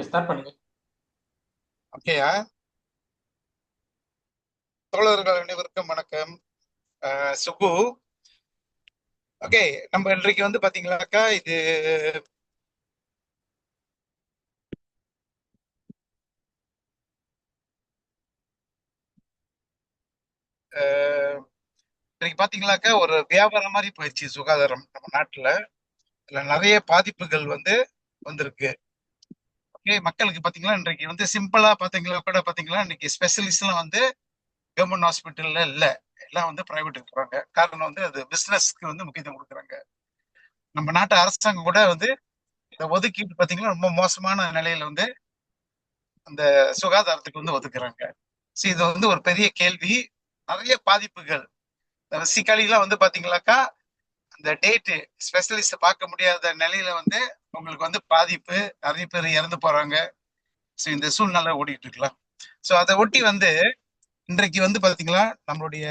Start பண்ணுங்க. ஓகேயா. தோழர்கள் அனைவருக்கும் வணக்கம். சுப்பு. ஓகே. நம்ம இன்றைக்கு பாத்தீங்கன்னாக்கா இது அஹ், இன்னைக்கு பாத்தீங்கன்னாக்கா ஒரு வியாபாரம் மாதிரி போயிடுச்சு சுகாதாரம் நம்ம நாட்டுல. இதுல நிறைய பாதிப்புகள் வந்திருக்கு. ஓகே. மக்களுக்கு பாத்தீங்களா இன்றைக்கு சிம்பிளா பாத்தீங்களா கூட பாத்தீங்களா இன்னைக்கு ஸ்பெஷலிஸ்ட் எல்லாம் கவர்மெண்ட் ஹாஸ்பிட்டல்ல இல்ல. எல்லாம் பிரைவேட் இருக்கிறாங்க. காரணம் அது பிசினஸ்க்கு முக்கியத்துவம் கொடுக்குறாங்க. நம்ம நாட்டு அரசாங்கம் கூட இதை ஒதுக்கிட்டு பாத்தீங்கன்னா ரொம்ப மோசமான நிலையில அந்த சுகாதாரத்துக்கு ஒதுக்குறாங்க. So இது ஒரு பெரிய கேள்வி. நிறைய பாதிப்புகள் பேசிக்கலிலாம் பாத்தீங்கன்னாக்கா அந்த டேட்டு ஸ்பெஷலிஸ்ட் பார்க்க முடியாத நிலையில உங்களுக்கு பாதிப்பு. நிறைய பேர் இறந்து போறாங்க. ஸோ இந்த சூழ்நிலை ஓடிட்டு இருக்கலாம். ஸோ அதை ஒட்டி இன்றைக்கு பாத்தீங்களா நம்மளுடைய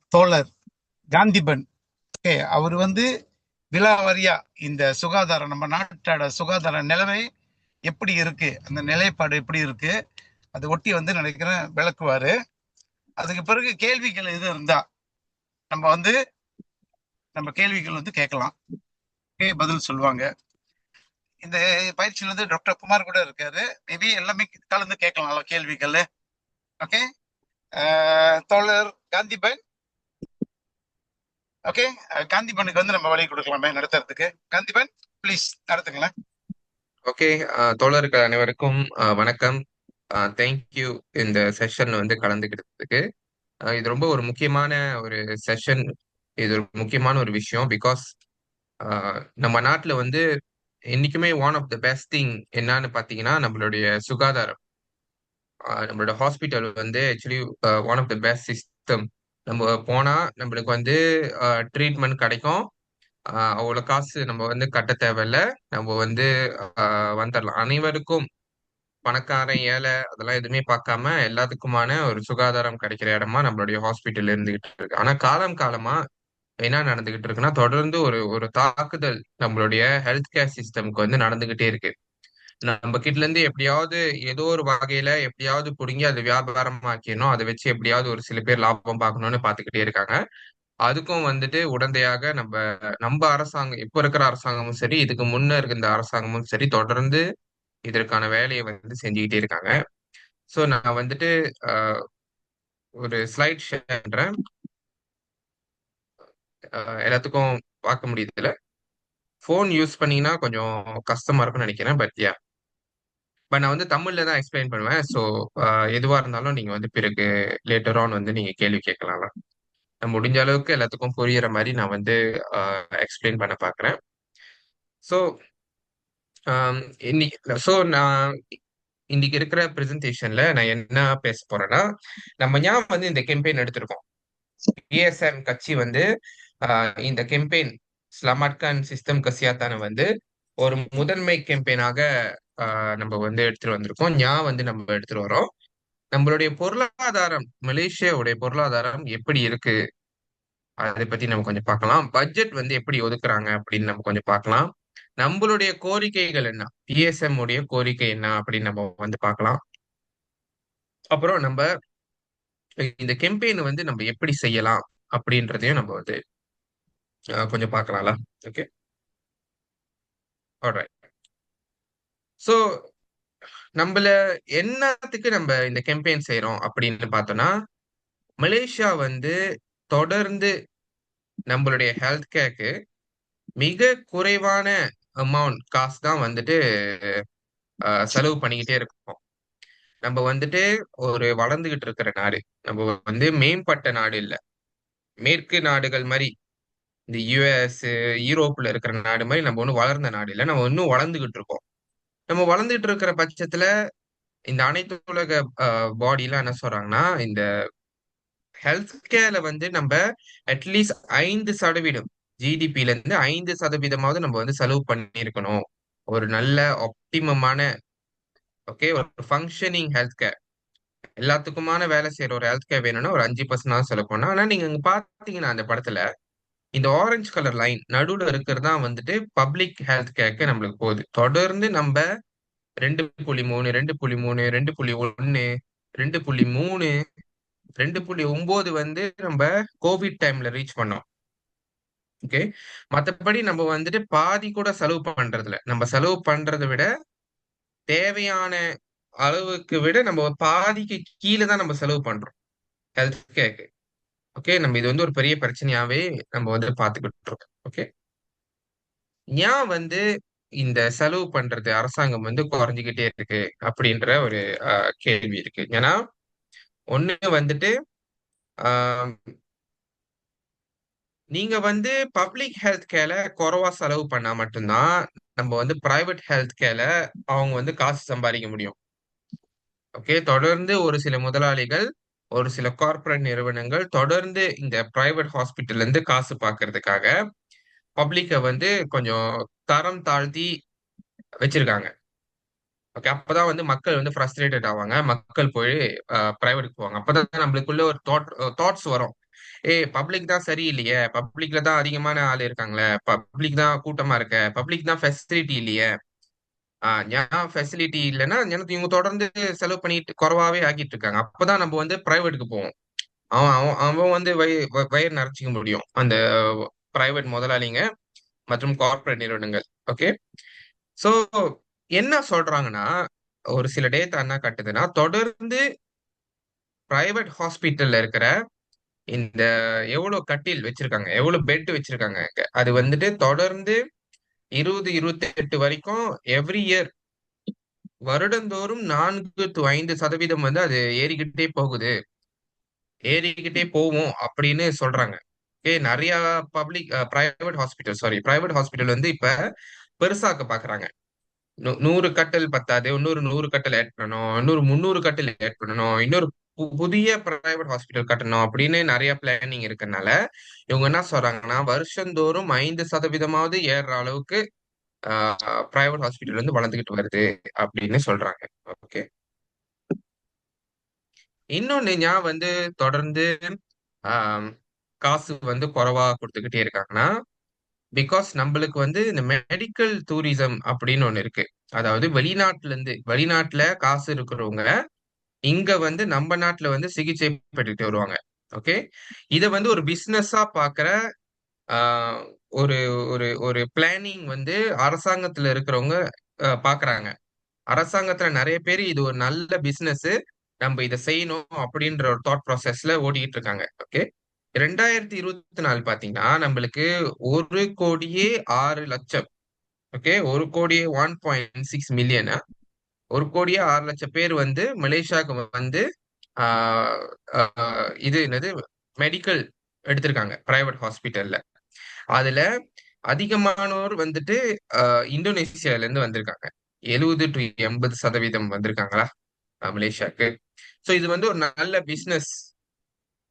தோழர் காந்திபன். ஓகே. அவர் விலாவாரியா இந்த சுகாதாரம் நம்ம நாட்டோட சுகாதார நிலைமை எப்படி இருக்கு, அந்த நிலைப்பாடு எப்படி இருக்கு, அதை ஒட்டி நினைக்கிறேன் விளக்குவாரு. அதுக்கு பிறகு கேள்விகள் எது இருந்தா நம்ம நம்ம கேள்விகள் கேட்கலாம். பதில் சொல்லுவாங்க. இந்த பயிற்சியில டாக்டர் குமார் கூட இருக்காரு. மேபி எல்லாமே கலந்து கேட்கலாம் கேள்விகள். ஓகே. தோழர் காந்திபன். ஓகே. காந்திபனுக்கு நம்ம வழி கொடுக்கலாமே நடத்துறதுக்கு. காந்திபன் ப்ளீஸ் நடத்துங்களேன். ஓகே. தோழர்கள் அனைவருக்கும் வணக்கம். தேங்க்யூ இந்த செஷன் கலந்துக்கிட்டதுக்கு. இது ரொம்ப ஒரு முக்கியமான ஒரு செஷன். இது ஒரு முக்கியமான ஒரு விஷயம். பிகாஸ் நம்ம நாட்டில் என்னைக்குமே one of the best thing என்னன்னு பார்த்தீங்கன்னா நம்மளுடைய சுகாதாரம். நம்மளோட hospital actually one of the best system. நம்ம போனா நம்மளுக்கு ட்ரீட்மெண்ட் கிடைக்கும். அவ்வளோ காசு நம்ம கட்ட தேவையில்ல. நம்ம வந்துடலாம். அனைவருக்கும் பணக்காரன் ஏழை அதெல்லாம் எதுவுமே பார்க்காம எல்லாத்துக்குமான ஒரு சுகாதாரம் கிடைக்கிற இடமா நம்மளுடைய ஹாஸ்பிட்டல் இருந்துகிட்டு இருக்கு. ஆனா காலம் காலமா என்ன நடந்துகிட்டு இருக்குன்னா தொடர்ந்து ஒரு ஒரு தாக்குதல் நம்மளுடைய ஹெல்த் கேர் சிஸ்டம்க்கு நடந்துகிட்டே இருக்கு. நம்ம கிட்ட இருந்து எப்படியாவது ஏதோ ஒரு வகையில எப்படியாவது புடுங்கி அதை வியாபாரமாக்கணும், அதை வச்சு எப்படியாவது ஒரு சில பேர் லாபம் பார்க்கணும்னு பார்த்துக்கிட்டே இருக்காங்க. அதுக்கும் உடந்தையாக நம்ம நம்ம அரசாங்கம், இப்ப இருக்கிற அரசாங்கமும் சரி, இதுக்கு முன்ன இருக்க இந்த அரசாங்கமும் சரி, தொடர்ந்து இதற்கான வேலையை செஞ்சுக்கிட்டே இருக்காங்க. ஸோ நான் ஒரு ஸ்லைட் ஷேர் பண்றேன். எல்லாத்துக்கும் பார்க்க முடியுதுல. ஃபோன் யூஸ் பண்ணீங்கன்னா கொஞ்சம் கஷ்டமா இருக்கும்னு நினைக்கிறேன். பட் நான் தமிழ்ல தான் எக்ஸ்பிளைன் பண்ணுவேன். ஸோ எதுவா இருந்தாலும் நீங்க பிறகு லேட்டர் ஆன் நீங்க கேள்வி கேட்கலாம். நான் முடிஞ்ச அளவுக்கு எல்லாத்துக்கும் புரியுற மாதிரி நான் எக்ஸ்பிளைன் பண்ண பார்க்குறேன். ஸோ இன்னைக்கு நான் இன்னைக்கு இருக்கிற பிரசன்டேஷன்ல நான் என்ன பேச போறேன்னா, நம்ம ஞாபகம் இந்த கேம்பெயின் எடுத்திருக்கோம். பிஎஸ்எம் கட்சி இந்த கேம்பெயின் ஸ்லமாட்கான் சிஸ்டம் கசியாத்தான ஒரு முதன்மை கேம்பெயினாக நம்ம எடுத்துட்டு வந்திருக்கோம். நம்ம எடுத்துட்டு வரோம். நம்மளுடைய பொருளாதாரம், மலேசியாவுடைய பொருளாதாரம் எப்படி இருக்கு அதை பத்தி நம்ம கொஞ்சம் பார்க்கலாம். பட்ஜெட் எப்படி ஒதுக்குறாங்க அப்படின்னு நம்ம கொஞ்சம் பார்க்கலாம். நம்மளுடைய கோரிக்கைகள் என்ன, பிஎஸ்எம் உடைய கோரிக்கை என்ன அப்படின்னு நம்ம பார்க்கலாம். அப்புறம் நம்ம இந்த கேம்பெயின் நம்ம எப்படி செய்யலாம் அப்படின்றதையும் நம்ம கொஞ்சம் பார்க்கலாம்ல. ஓகே. ஆல்ரைட். ஸோ நம்மள என்னத்துக்கு நம்ம இந்த கேம்பெயின் செய்யறோம் அப்படின்னு பார்த்தோம்னா, மலேசியா தொடர்ந்து நம்மளுடைய ஹெல்த் கேருக்கு மிக குறைவான அமௌண்ட் காசு தான் செலவு பண்ணிக்கிட்டே இருக்கோம். நம்ம ஒரு வளர்ந்துகிட்டு இருக்கிற நாடு. நம்ம மேம்பட்ட நாடு இல்ல. மேற்கு நாடுகள் மாதிரி, இந்த யுஎஸ், யூரோப்ல இருக்கிற நாடு மாதிரி நம்ம வளர்ந்த நாடு இல்ல. நம்ம இன்னும் வளர்ந்துகிட்டு இருக்கோம். நம்ம வளர்ந்துட்டு இருக்கிற பட்சத்துல இந்த அனைத்து உலக பாடிலாம் என்ன சொல்றாங்கன்னா, இந்த ஹெல்த் கேர்ல நம்ம அட்லீஸ்ட் 5% ஜிடிபில இருந்து 5% நம்ம செலவு பண்ணியிருக்கணும். ஒரு நல்ல ஆப்டிமமான, ஓகே, ஒரு ஃபங்க்ஷனிங் ஹெல்த் கேர், எல்லாத்துக்குமான வேலை செய்யற ஒரு ஹெல்த் கேர் வேணும்னா ஒரு 5% செலவு பண்ணணும். ஆனா நீங்க இங்க பாத்தீங்கன்னா அந்த படத்துல இந்த ஆரஞ்சு கலர் லைன் நடுவுல இருக்கிறது தான் பப்ளிக் ஹெல்த் கேருக்கு நம்மளுக்கு போகுது. தொடர்ந்து நம்ம 2.3, 2.3, 2.1, 2.3, 2.9 வந்து நம்ம கோவிட் டைம்ல ரீச் பண்ணோம். ஓகே. மத்தபடி நம்ம வந்துட்டு பாதி கூட செலவு பண்றது இல்ல. நம்ம செலவு பண்றத விட தேவையான அளவுக்கு விட நம்ம பாதிக்கு கீழ தான் நம்ம செலவு பண்றோம். ஹெல்த் கேருக்கு. ஓகே. நம்ம இது வந்து ஒரு பெரிய பிரச்சனையாவே நம்ம வந்து பார்த்துக்கிட்டு இருக்கோம். ஓகே. ஏன் வந்து இந்த செலவு பண்றது அரசாங்கம் வந்து குறைஞ்சுகிட்டே இருக்கு அப்படின்ற ஒரு கேள்வி இருக்கு. ஏன்னா, ஒண்ணு வந்துட்டு ஆ நீங்க வந்து பப்ளிக் ஹெல்த் கேர்ல குறைவா செலவு பண்ணா மட்டும் தான், நம்ம வந்து பிரைவேட் ஹெல்த் கேர்ல அவங்க வந்து காசு சம்பாதிக்க முடியும். ஓகே. தொடர்ந்து ஒரு சில முதலாளிகள், ஒரு சில கார்ப்பரேட் நிறுவனங்கள் தொடர்ந்து இந்த பிரைவேட் ஹாஸ்பிட்டல்ல இருந்து காசு பார்க்கறதுக்காக, பப்ளிக்க வந்து கொஞ்சம் தரம் தாழ்த்தி வச்சிருக்காங்க. ஓகே. அப்பதான் வந்து மக்கள் வந்து ஃப்ரஸ்ட்ரேட்டட் ஆவாங்க. மக்கள் போய் பிரைவேட்க்கு போவாங்க. அப்பதான் நம்மளுக்குள்ள ஒரு தாட்ஸ் வரும். பப்ளிக் தான் சரியில்லையே! பப்ளிக்ல தான் அதிகமான ஆள் இருக்காங்களே! பப்ளிக் தான் கூட்டமா இருக்கே! பப்ளிக் தான் ஃபெசிலிட்டி இல்லையே! ஏன் ஃபெசிலிட்டி இல்லன்னா, எனக்கு இவங்க தொடர்ந்து செலவு பண்ணிட்டு குறைவாவே ஆக்கிட்டு இருக்காங்க. அப்பதான் நம்ம வந்து பிரைவேட்க்கு போவோம். அவன் அவன் அவன் வந்து வயிறு நெறச்சுக்க முடியும். அந்த பிரைவேட் முதலாளிங்க மற்றும் கார்ப்பரேட் நிறுவனங்கள். ஓகே. சோ என்ன சொல்றாங்கன்னா, ஒரு சில டேட்டா என்ன காட்டுதுன்னா, தொடர்ந்து பிரைவேட் ஹாஸ்பிட்டல்ல இருக்கிற இந்த எவ்வளோ கட்டில் வச்சிருக்காங்க, எவ்வளோ பெட் வச்சிருக்காங்க அங்க. அது வந்துட்டு தொடர்ந்து 20, 28 வரைக்கும் எவ்ரி இயர் வருடந்தோறும் 4 டூ 5% வந்து அது ஏறிக்கிட்டே போகுது. ஏறிக்கிட்டே போவும் அப்படின்னு சொல்றாங்க. நெறைய பிரைவேட் ஹாஸ்பிட்டல் பிரைவேட் ஹாஸ்பிட்டல் வந்து இப்ப பெருசாக்க பாக்குறாங்க. 100 கட்டில் பத்தாது. இன்னொரு 100 கட்டில் ஆட் பண்ணணும். இன்னொரு 300 கட்டில் ஆட் பண்ணணும். இன்னொரு புதிய பிரைவேட் ஹாஸ்பிட்டல் கட்டணும் அப்படின்னு நெறைய பிளானிங் இருக்கனால, இவங்க என்ன சொல்றாங்கன்னா, வருஷந்தோறும் 5% ஏறுற அளவுக்கு ஆ பிரைவேட் ஹாஸ்பிட்டல் வந்து வளர்ந்துகிட்டு வருது அப்படின்னு சொல்றாங்க. ஓகே. இன்னொன்னு ஞான் வந்து தொடர்ந்து ஆம் காசு வந்து குறைவா குடுத்துக்கிட்டே இருக்காங்கன்னா, பிகாஸ் நம்பளுக்கு வந்து இந்த மெடிக்கல் டூரிசம் அப்படின்னு ஒண்ணு இருக்கு. அதாவது வெளிநாட்டுல காசு இருக்கிறவங்க, இங்க வந்து நம்ம நாட்டுல வந்து சிகிச்சை பெற்றுட்டு வருவாங்க. ஓகே. இத வந்து ஒரு பிசினஸா பாக்குற ஆ ஒரு ஒரு ஒரு பிளானிங் வந்து அரசாங்கத்துல இருக்கிறவங்க பாக்குறாங்க. அரசாங்கத்துல நெறைய பேரு இது ஒரு நல்ல பிசினஸ். நம்ம இத செய்யணும் அப்படின்ற ஒரு தாட் ப்ராசஸ்ல ஓடிட்டு இருக்காங்க. ஓகே. 2024 பாத்தீங்கன்னா, நம்மளுக்கு 1,06,00,000. ஓகே. 1,06 மில்லியன் 1,06,00,000 பேர் வந்து மலேசியாவுக்கு வந்து ஆ ஆ இது என்னது மெடிக்கல் எடுத்திருக்காங்க. பிரைவேட் ஹாஸ்பிட்டல்ல. அதுல அதிகமானோர் வந்துட்டு அ இந்தோனேசியால இருந்து வந்திருக்காங்க. 70 டூ 80% வந்திருக்காங்களா மலேசியாக்கு. சோ இது வந்து ஒரு நல்ல பிசினஸ்.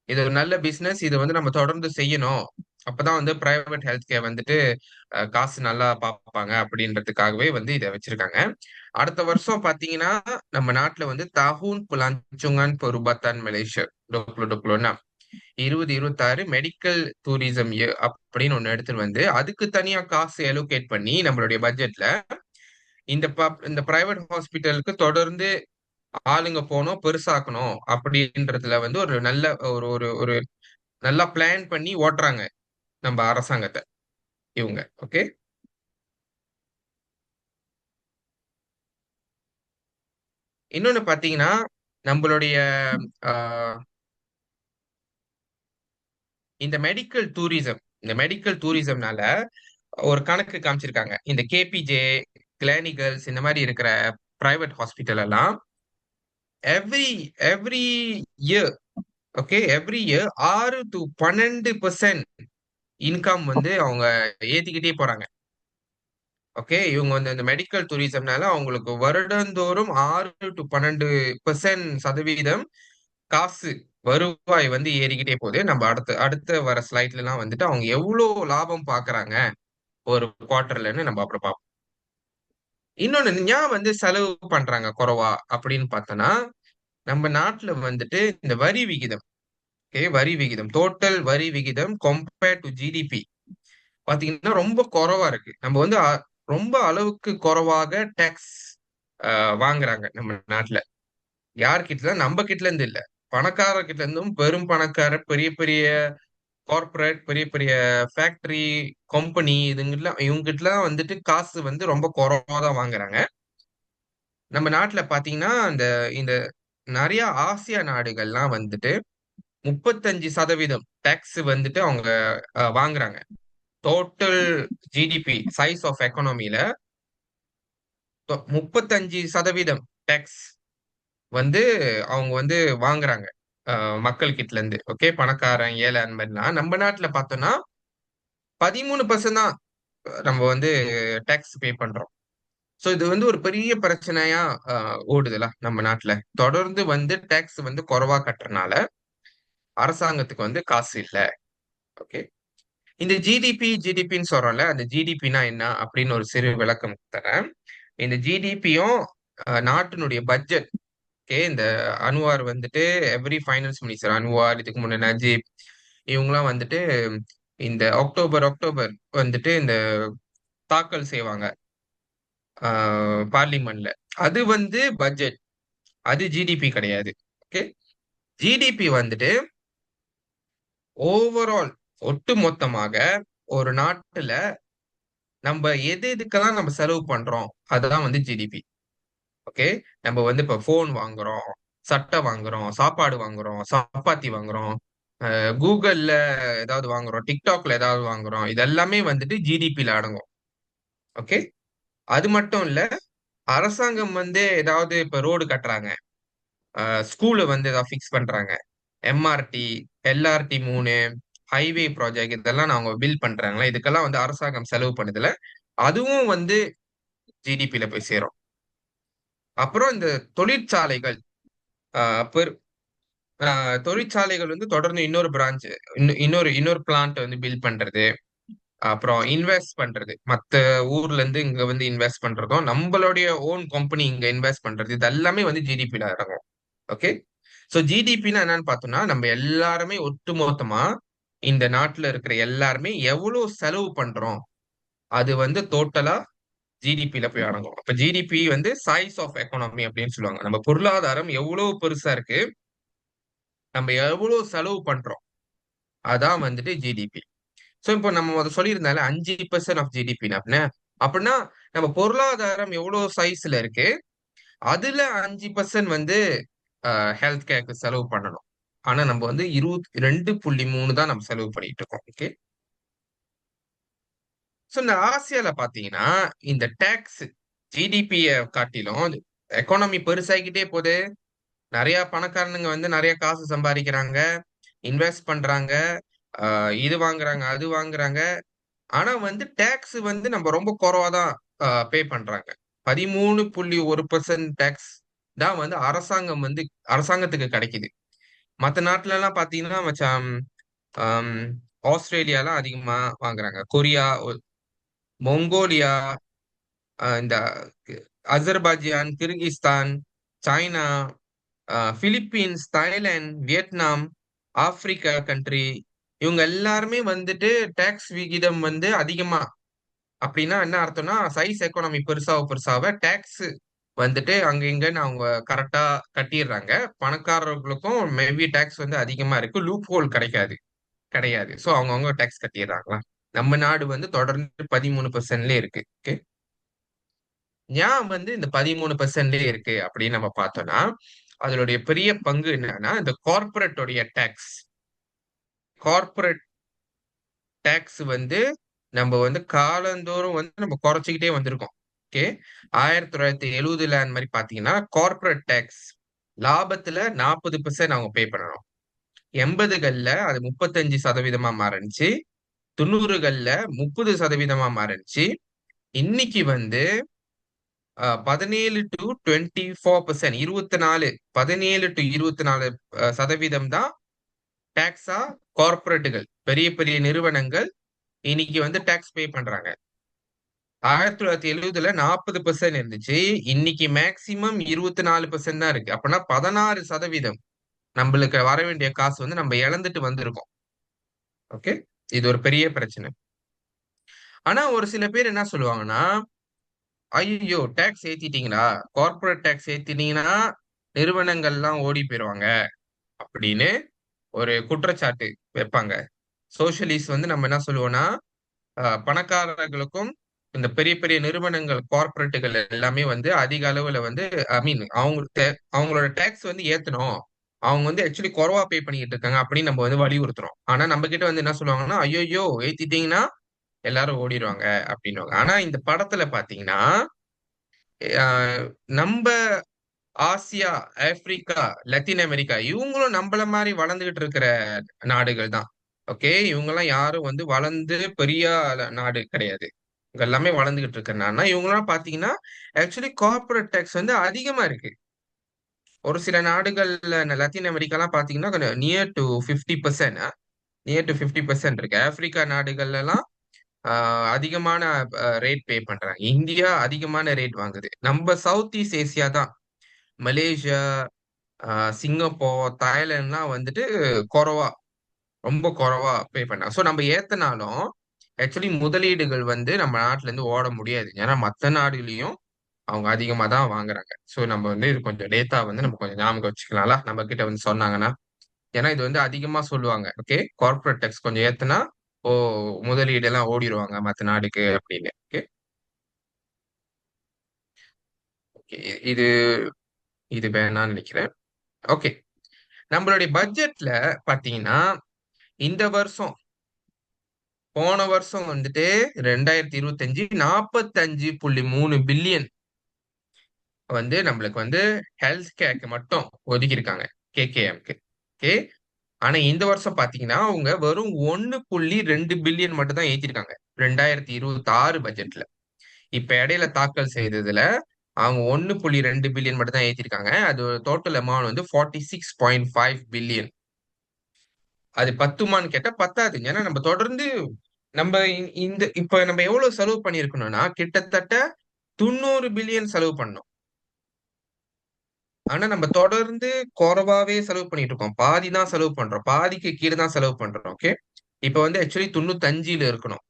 இது ஒரு நல்ல பிசினஸ். இத வந்து நம்ம தொடர்ந்து செய்யணும். அப்பதான் வந்து பிரைவேட் ஹெல்த் கேர் வந்துட்டு காசு நல்லா பார்ப்பாங்க அப்படின்றதுக்காகவே வந்து இத வச்சிருக்காங்க. அடுத்த வருஷம் பார்த்தீங்கன்னா, நம்ம நாட்டுல வந்து தாஹூன் பெலான்சுங்கான் பெருபத்தான் மலேசியா 2026 மெடிக்கல் டூரிசம் இயர் அப்படின்னு ஒண்ணு எடுத்துட்டு வந்து, அதுக்கு தனியா காசு அலோகேட் பண்ணி நம்மளுடைய பட்ஜெட்ல இந்த பிரைவேட் ஹாஸ்பிட்டலுக்கு தொடர்ந்து ஆளுங்க போணும், பெருசாக்கணும் அப்படின்றதுல வந்து ஒரு நல்ல ஒரு ஒரு ஒரு நல்லா பிளான் பண்ணி ஓட்டுறாங்க நம்ம அரசாங்கத்த இவங்க. ஓகே. இன்னொன்னு பார்த்தீங்கன்னா, நம்மளுடைய ஆ இந்த மெடிக்கல் டூரிசம்னால ஒரு கணக்கு காமிச்சிருக்காங்க. இந்த கேபிஜே, கிளினிகல்ஸ் இந்த மாரி இருக்கிற பிரைவேட் ஹாஸ்பிட்டல் எல்லாம் every every year every year 6 to 12% income வந்து அவங்க ஏத்திக்கிட்டே போறாங்க. ஓகே. இவங்க வந்து இந்த மெடிக்கல் டூரிசம்னால அவங்களுக்கு வருடந்தோறும் 6 டூ 12% காசு வருவாய் வந்து ஏறிக்கிட்டே போகுது. நம்ம அடுத்த அடுத்த வர ஸ்லைட்லலாம் வந்துட்டு அவங்க எவ்ளோ லாபம் பார்க்குறாங்க ஒரு குவார்ட்டர்லன்னு நம்ம அப்புறம் பார்ப்போம். இன்னொன்னு ஏன் வந்து செலவு பண்றாங்க குறைவா அப்படின்னு பார்த்தோம்னா, நம்ம நாட்டுல வந்துட்டு இந்த வரி விகிதம் வரி விகிதம் டோட்டல் வரி விகிதம் கம்பேர்ட் டூ ஜிடிபி பார்த்தீங்கன்னா ரொம்ப குறைவா இருக்கு. நம்ம வந்து ரொம்ப அளவுக்கு குறைவாக டாக்ஸ் வாங்குறாங்க நம்ம நாட்டுல. யார்கிட்ட? நம்ம கிட்ட இருந்து இல்ல, பணக்காரர்கிட்ட இருந்தும். பெரும் பணக்கார பெரிய பெரிய கார்ப்பரேட், பெரிய பெரிய ஃபேக்டரி, கம்பெனி, இதுங்கெல்லாம் இவங்க கிட்டலாம் வந்துட்டு காசு வந்து ரொம்ப குறைவா தான் வாங்குறாங்க. நம்ம நாட்டுல பாத்தீங்கன்னா இந்த இந்த நிறைய ஆசியா நாடுகள்லாம் வந்துட்டு 35% டாக்ஸ் வந்துட்டு அவங்க வாங்குறாங்க. டோட்டல் ஜிடிபி சைஸ் ஆஃப் எக்கானமில 35% டாக்ஸ் வந்து அவங்க வந்து வாங்குறாங்க மக்கள் கிட்ட இருந்து. ஓகே, பணக்காரன் ஏழை அந்த மாதிரிலாம். நம்ம நாட்டுல பார்த்தோம்னா 13% தான் நம்ம வந்து டாக்ஸ் பே பண்றோம். சோ இது வந்து ஒரு பெரிய பிரச்சனையா ஓடுதுல நம்ம நாட்டுல. தொடர்ந்து வந்து டாக்ஸ் வந்து குறைவா கட்டுறனால அரசாங்கத்துக்கு வந்து காசு இல்ல. ஓகே, இந்த ஜிடிபின்னு சொல்றோம்ல, அந்த ஜிடிபினா என்ன அப்படின்னு ஒரு சிறு விளக்கம் தரேன். இந்த ஜிடிபியும் நாட்டினுடைய பட்ஜெட். ஓகே, இந்த அன்வார் வந்துட்டு எவ்ரி ஃபைனான்ஸ் மினிஸ்டர், அன்வார், இதுக்கு முன்ன நஜீப், இவங்கலாம் வந்துட்டு இந்த அக்டோபர் அக்டோபர் வந்துட்டு இந்த தாக்கல் செய்வாங்க பார்லிமெண்ட்ல. அது வந்து பட்ஜெட், அது ஜிடிபி கிடையாது. ஓகே, ஜிடிபி வந்துட்டு ஓவரால், ஒட்டு மொத்தமாக ஒரு நாட்டுல நம்ம எது எதுக்கெல்லாம் நம்ம செலவு பண்றோம் அதுதான் வந்து ஜிடிபி. ஓகே, நம்ம வந்து இப்ப போன் வாங்குறோம், சட்டை வாங்குறோம், சாப்பாடு வாங்குறோம், சப்பாத்தி வாங்குறோம், கூகுள்ல ஏதாவது வாங்குறோம், டிக்டாக்ல ஏதாவது வாங்குறோம், இது எல்லாமே வந்துட்டு ஜிடிபில அடங்கும். ஓகே, அது மட்டும் இல்ல, அரசாங்கம் வந்து ஏதாவது இப்ப ரோடு கட்டுறாங்க, ஸ்கூலை வந்து ஏதாவது ஃபிக்ஸ் பண்றாங்க, எம்ஆர்டி, LRT 3, ஹைவே ப்ராஜெக்ட், இதெல்லாம் அவங்க பில் பண்றாங்களா, இதுக்கெல்லாம் வந்து அரசாங்கம் செலவு பண்ணுதுல, அதுவும் வந்து ஜிடிபில போய் சேரும். அப்புறம் இந்த தொழிற்சாலைகள், தொழிற்சாலைகள் வந்து தொடர்ந்து இன்னொரு பிரான்ச், இன்னொரு இன்னொரு பிளான்ட் வந்து பில்ட் பண்றது, அப்புறம் இன்வெஸ்ட் பண்றது, மத்த ஊர்ல இருந்து இங்க வந்து இன்வெஸ்ட் பண்றதும், நம்மளுடைய ஓன் கம்பெனி இங்க இன்வெஸ்ட் பண்றது, இது எல்லாமே வந்து ஜிடிபில இறங்கும். ஓகே, சோ ஜிடிபின்னா என்னன்னு பார்த்தோம்னா, நம்ம எல்லாருமே ஒட்டுமொத்தமா இந்த நாட்டுல இருக்கிற எல்லாருமே எவ்வளவு செலவு பண்றோம் அது வந்து டோட்டலா ஜிடிபில போய் அடங்கும். அப்ப ஜிடிபி வந்து சைஸ் ஆஃப் எக்கானமி அப்படின்னு சொல்லுவாங்க. நம்ம பொருளாதாரம் எவ்வளவு பெருசா இருக்கு, நம்ம எவ்வளவு செலவு பண்றோம், அதான் வந்துட்டு ஜிடிபி. சோ இப்போ நம்ம அதை சொல்லியிருந்தால 5% ஆஃப் ஜிடிபி அப்படின்னா, அப்படின்னா நம்ம பொருளாதாரம் எவ்வளவு சைஸ்ல இருக்கு, அதுல 5% வந்து ஹெல்த் கேருக்கு செலவு பண்ணணும். ஆனா நம்ம வந்து 22.3 தான் நம்ம செலவு பண்ணிட்டு இருக்கோம். ஓகே, சோ இந்த ஆசியால பாத்தீங்கன்னா இந்த டாக்ஸ் ஜிடிபிய காட்டிலும் எக்கானமி பெருசாகிக்கிட்டே போகுது. நிறைய பணக்காரனுங்க வந்து நிறைய காசு சம்பாதிக்கிறாங்க, இன்வெஸ்ட் பண்றாங்க, இது வாங்குறாங்க, அது வாங்குறாங்க. ஆனா வந்து டாக்ஸ் வந்து நம்ம ரொம்ப குறைவா தான் பே பண்றாங்க. 13.1% டாக்ஸ் தான் வந்து அரசாங்கத்துக்கு கிடைக்குது. மத்த நாட்டுல எல்லாம் பாத்தீங்கன்னா மச்சான், ஆம், ஆஸ்திரேலியாலாம் அதிகமா வாங்குறாங்க, கொரியா, மொங்கோலியா, இந்த Azerbaijan, Kyrgyzstan, China, Philippines, Thailand, Vietnam, Africa country, இவங்க எல்லாருமே வந்துட்டு டாக்ஸ் விகிதம் வந்து அதிகமா. அப்படின்னா என்ன அர்த்தம்னா, சைஸ் எக்கானமி பெருசாக பெருசாக டாக்ஸ் வந்துட்டு அங்க இங்கன்னு அவங்க கரெக்டா கட்டிடுறாங்க. பணக்காரர்களுக்கும் மேபி டாக்ஸ் வந்து அதிகமா இருக்கு, லூப் ஹோல் கிடையாது. ஸோ அவங்கவுங்க டாக்ஸ் கட்டிடுறாங்களா. நம்ம நாடு வந்து தொடர்ந்து 13%லே இருக்கு. ஓகே, ஏன் வந்து இந்த 13%லே இருக்கு அப்படின்னு நம்ம பார்த்தோம்னா, அதனுடைய பெரிய பங்கு என்னன்னா இந்த கார்பரேட்டோடைய டாக்ஸ். கார்பரேட் டாக்ஸ் வந்து நம்ம வந்து காலந்தோறும் வந்து நம்ம குறைச்சிக்கிட்டே வந்திருக்கோம். ஓகே, 1970ல அந்த மாதிரி பாத்தீங்கன்னா கார்பரேட் டாக்ஸ் லாபத்துல 40% அவங்க பே பண்ணணும். 80கள்ல அது 35% மாறிச்சு. 90கள்ல 30% மாறிச்சு. இன்னைக்கு வந்து 17 டு 24 தான் டாக்ஸா கார்பரேட்டுகள், பெரிய பெரிய நிறுவனங்கள் இன்னைக்கு வந்து டாக்ஸ் பே பண்றாங்க. 1970ல 40% இருந்துச்சு, இன்னைக்கு மேக்சிமம் 24% தான் இருக்கு. அப்படின்னா 16% நம்மளுக்கு வர வேண்டிய காசு வந்து நம்ம இழந்துட்டு வந்திருக்கோம். ஓகே, இது ஒரு பெரிய பிரச்சனை. ஆனா ஒரு சில பேர் என்ன சொல்லுவாங்கன்னா, ஐயோ டேக்ஸ் ஏத்திட்டீங்களா, கார்ப்பரேட் டேக்ஸ் ஏத்திட்டீங்கன்னா நிறுவனங்கள்லாம் ஓடி போயிருவாங்க அப்படின்னு ஒரு குற்றச்சாட்டு வைப்பாங்க. சோஷலிஸ்ட் வந்து நம்ம என்ன சொல்லுவோம்னா, பணக்காரர்களுக்கும் இந்த பெரிய பெரிய நிறுவனங்கள் கார்ப்பரேட்டுகள் எல்லாமே வந்து அதிக அளவுல வந்து ஐ மீன் அவங்களோட டேக்ஸ் வந்து ஏத்தணும். அவங்க வந்து ஆக்சுவலி குறைவா பே பண்ணிட்டு இருக்காங்க அப்படின்னு நம்ம வந்து வலியுறுத்துறோம். ஆனா நம்ம கிட்ட வந்து என்ன சொல்லுவாங்கன்னா, ஐயோ ஏத்திட்டீங்கன்னா எல்லாரும் ஓடிடுவாங்க அப்படின்னுவாங்க. ஆனா இந்த படத்துல பாத்தீங்கன்னா, அஹ் நம்ம ஆசியா, ஆப்பிரிக்கா, லத்தீன் அமெரிக்கா இவங்களும் நம்மள மாதிரி வளர்ந்துகிட்டு இருக்கிற நாடுகள் தான். ஓகே, இவங்கெல்லாம் யாரும் வந்து வளர்ந்து பெரிய நாடு கிடையாது. இவங்க எல்லாமே வளர்ந்துகிட்டு இருக்கிற நாடுனா, இவங்கெல்லாம் பாத்தீங்கன்னா ஆக்சுவலி கார்ப்பரேட் டேக்ஸ் வந்து அதிகமா இருக்கு. ஒரு சில நாடுகள்ல லத்தீன் அமெரிக்காலாம் பாத்தீங்கன்னா நியர் டு 50% இருக்கு. ஆப்பிரிக்கா நாடுகள்ல எல்லாம் அதிகமான ரேட் பே பண்றாங்க. இந்தியா அதிகமான ரேட் வாங்குது. நம்ம சவுத் ஈஸ்ட் ஏசியா தான், மலேசியா, சிங்கப்பூர், தாய்லாந்துலாம் வந்துட்டு குறைவா, ரொம்ப குறைவா பே பண்ணாங்க. ஸோ நம்ம ஏத்தனாலும் ஆக்சுவலி முதலீடுகள் வந்து நம்ம நாட்டுல இருந்து ஓட முடியாது. ஏன்னா மத்த நாடுலயும் அவங்க அதிகமா தான் வாங்குறாங்க. ஸோ நம்ம வந்து இது கொஞ்சம் டேட்டா வந்து நம்ம கொஞ்சம் ஞாபகம் வச்சுக்கலாம்ல, நம்ம கிட்ட வந்து சொன்னாங்கன்னா. ஏன்னா இது வந்து அதிகமா சொல்லுவாங்க. ஓகே, கார்ப்பரேட் டேக்ஸ் கொஞ்சம் ஏத்துனா ஓ முதலீடு எல்லாம் ஓடிடுவாங்க மத்த நாடுக்கு அப்படின்னு. ஓகே, ஓகே, இது இது வேணாம்னு நினைக்கிறேன். ஓகே, நம்மளுடைய பட்ஜெட்ல பாத்தீங்கன்னா இந்த வருஷம், போன வருஷம் வந்துட்டு 2025 45.3 பில்லியன் வந்து நம்மளுக்கு வந்து ஹெல்த் கேருக்கு மட்டும் ஒதுக்கியிருக்காங்க, கேகேஎம்க்கு. ஓகே, ஆனா இந்த வருஷம் பாத்தீங்கன்னா அவங்க வெறும் 1.2 பில்லியன் மட்டும் தான் ஏத்திருக்காங்க 2026 பட்ஜெட்ல. இப்ப இடையில தாக்கல் செய்ததுல அவங்க 1.2 பில்லியன் மட்டும் தான் ஏத்திருக்காங்க. அது டோட்டல் அமௌண்ட் வந்து 46.5 பில்லியன். அது பத்துமான்னு கேட்டா பத்தாது. ஏன்னா நம்ம தொடர்ந்து நம்ம இந்த இப்ப நம்ம எவ்வளவு செலவு பண்ணிருக்கணும்னா கிட்டத்தட்ட 90 பில்லியன் செலவு பண்ணோம். ஆனா நம்ம தொடர்ந்து குறைவாவே செலவு பண்ணிட்டு இருக்கோம். பாதி தான் செலவு பண்றோம், பாதிக்கு கீழே தான் செலவு பண்றோம். ஓகே, இப்ப வந்து ஆக்சுவலி 95ல இருக்கணும்.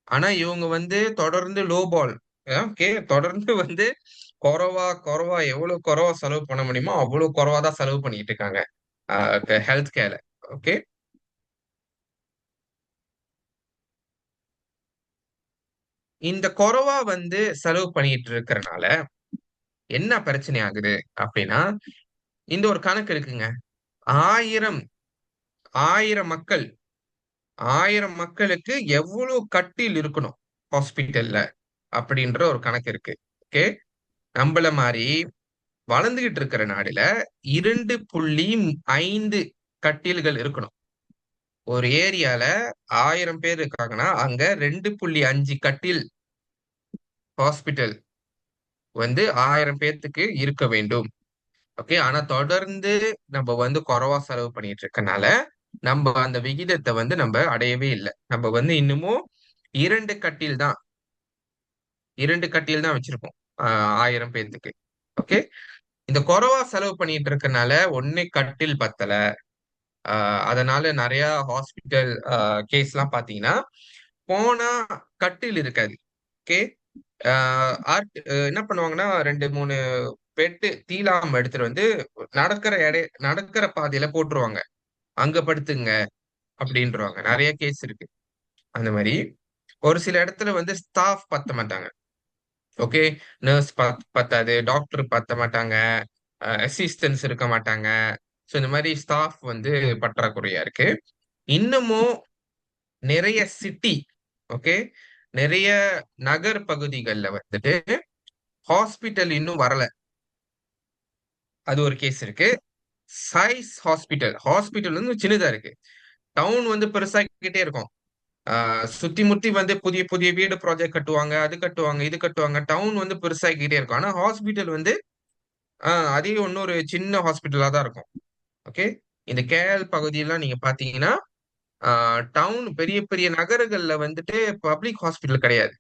ஆனா இவங்க வந்து தொடர்ந்து லோ பால். ஓகே, தொடர்ந்து வந்து குறைவா குறைவா எவ்வளவு குறைவா செலவு பண்ண முடியுமோ அவ்வளவு குறைவா தான் செலவு பண்ணிட்டு இருக்காங்க ஹெல்த் கேர்ல. ஓகே, இந்த குறைவா வந்து செலவு பண்ணிட்டு இருக்கறனால என்ன பிரச்சனை ஆகுது அப்படின்னா, இந்த ஒரு கணக்கு இருக்குங்க. ஆயிரம் ஆயிரம் மக்கள் 1000 மக்களுக்கு எவ்வளவு கட்டில் இருக்கணும் ஹாஸ்பிட்டல்ல அப்படின்ற ஒரு கணக்கு இருக்கு. ஓகே, நம்மள மாதிரி வளர்ந்துகிட்டு இருக்கிற நாடுல 2.5 கட்டில்கள் இருக்கணும். ஒரு ஏரியால 1000 பேர் இருக்காங்கன்னா அங்க 2.5 கட்டில் ஹாஸ்பிட்டல் வந்து 1000 பேர்த்துக்கு இருக்க வேண்டும். ஓகே, ஆனா தொடர்ந்து நம்ம வந்து குறைவா செலவு பண்ணிட்டு இருக்கனால நம்ம அந்த விகிதத்தை வந்து நம்ம அடையவே இல்லை. நம்ம வந்து இன்னமும் இரண்டு கட்டில் தான் இரண்டு கட்டில் தான் வச்சிருக்கோம் 1000 பேர்த்துக்கு. ஓகே, இந்த குறைவா செலவு பண்ணிட்டு இருக்கனால ஒண்ணு கட்டில் பத்தல. அதனால நிறைய ஹாஸ்பிட்டல் கேஸ் எல்லாம் பாத்தீங்கன்னா போனா கட்டில் இருக்காது. ஓகே, என்ன பண்ணுவாங்கன்னா ரெண்டு மூணு பெட்டு தீலாம எடுத்துட்டு வந்து நடக்கிற பாதையில போட்டுருவாங்க. அங்க படுத்துங்க அப்படின்றவாங்க. நிறைய கேஸ் இருக்கு அந்த மாதிரி. ஒரு சில இடத்துல வந்து ஸ்டாஃப் பத்த மாட்டாங்க. ஓகே, நர்ஸ் பத்தாது, டாக்டர் பத்த மாட்டாங்க, அசிஸ்டன்ஸ் இருக்க மாட்டாங்க. ஸோ இந்த மாதிரி ஸ்டாஃப் வந்து பற்றாக்குறையா இருக்கு. இன்னமும் நிறைய சிட்டி, ஓகே, நிறைய நகர் பகுதிகளில் வந்துட்டு ஹாஸ்பிட்டல் இன்னும் வரல. அது ஒரு கேஸ் இருக்கு. சைஸ் ஹாஸ்பிட்டல் ஹாஸ்பிட்டல் வந்து சின்னதா இருக்கு. டவுன் வந்து பெருசாகிக்கிட்டே இருக்கும். சுத்தி முத்தி வந்து புதிய புதிய வீடு ப்ராஜெக்ட் கட்டுவாங்க, அது கட்டுவாங்க, இது கட்டுவாங்க. டவுன் வந்து பெருசாகிக்கிட்டே இருக்கும். ஆனா ஹாஸ்பிட்டல் வந்து அதே இன்னொரு சின்ன ஹாஸ்பிட்டலா தான் இருக்கும். ஓகே, இந்த கேஎல் பகுதியெல்லாம் நீங்க பாத்தீங்கன்னா டவுன் பெரிய பெரிய நகரங்கள்ல வந்துட்டு பப்ளிக் ஹாஸ்பிட்டல் கிடையாது.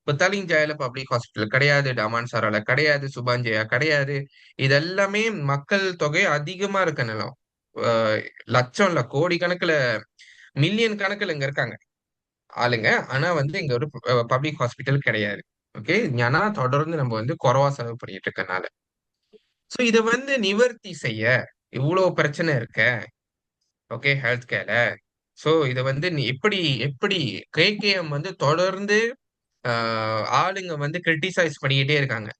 புத்தாலிங்ஜாயில பப்ளிக் ஹாஸ்பிட்டல் கிடையாது, டமான்சாரால கிடையாது, சுபாஞ்சயா கிடையாது. இதெல்லாமே மக்கள் தொகை அதிகமா இருக்க நிலம். ஆஹ் லட்சம் இல்ல, கோடி கணக்குல, மில்லியன் கணக்குல இங்க இருக்காங்க ஆளுங்க. ஆனா வந்து இங்க ஒரு பப்ளிக் ஹாஸ்பிட்டல் கிடையாது. ஓகே. ஏன்னா தொடர்ந்து நம்ம வந்து குறைவா செலவு பண்ணிட்டு இருக்கனால. சோ இத வந்து நிவர்த்தி செய்ய இவ்ளோ பிரச்சனை இருக்க. ஓகே. ஹெல்த் கேர்ல. சோ இத வந்து நீ எப்படி எப்படி கேகேஎம் வந்து தொடர்ந்து ஆ, ஆளுங்க வந்து கிரிட்டிசைஸ் பண்ணிக்கிட்டே இருக்காங்க.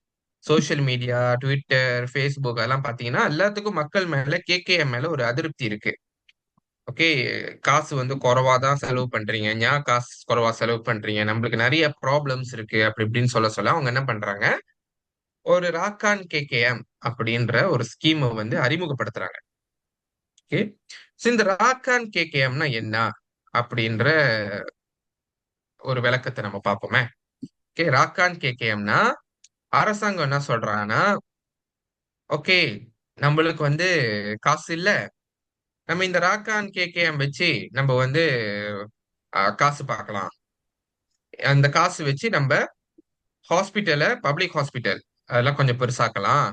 சோசியல் மீடியா, ட்விட்டர், Facebook அதெல்லாம் பார்த்தீங்கன்னா, எல்லாத்துக்கும் மக்கள் மேல கேகேஎம் மேல ஒரு அதிருப்தி இருக்கு. ஓகே. காசு வந்து குறைவா தான் செலவு பண்றீங்க. ஏன் காசு குறைவா செலவு பண்றீங்க? நம்மளுக்கு நெறைய ப்ராப்ளம்ஸ் இருக்கு. அப்படி இப்படின்னு சொல்ல அவங்க என்ன பண்றாங்க, ஒரு ராக்கான் கேகேஎம் அப்படின்ற ஒரு ஸ்கீம வந்து அறிமுகப்படுத்துறாங்க. ஓகே. சோ இந்த ராக்கான் கேகேஎம்னா என்ன? அப்படின்ற ஒரு விளக்கத்த நம்ம பார்ப்போமே. ஓகே. ராக்கான் கேகேஎம்னா அரசாங்கம் என்ன சொல்றாங்கன்னா, ஓகே நம்மளுக்கு வந்து காசு இல்ல. நம்ம இந்த ராக்கான் கேகேஎம் வச்சு நம்ம வந்து காசு பார்க்கலாம். அந்த காசு வச்சு நம்ம பப்ளிக் ஹாஸ்பிட்டல் அதெல்லாம் கொஞ்சம் பெருசாக்கலாம்.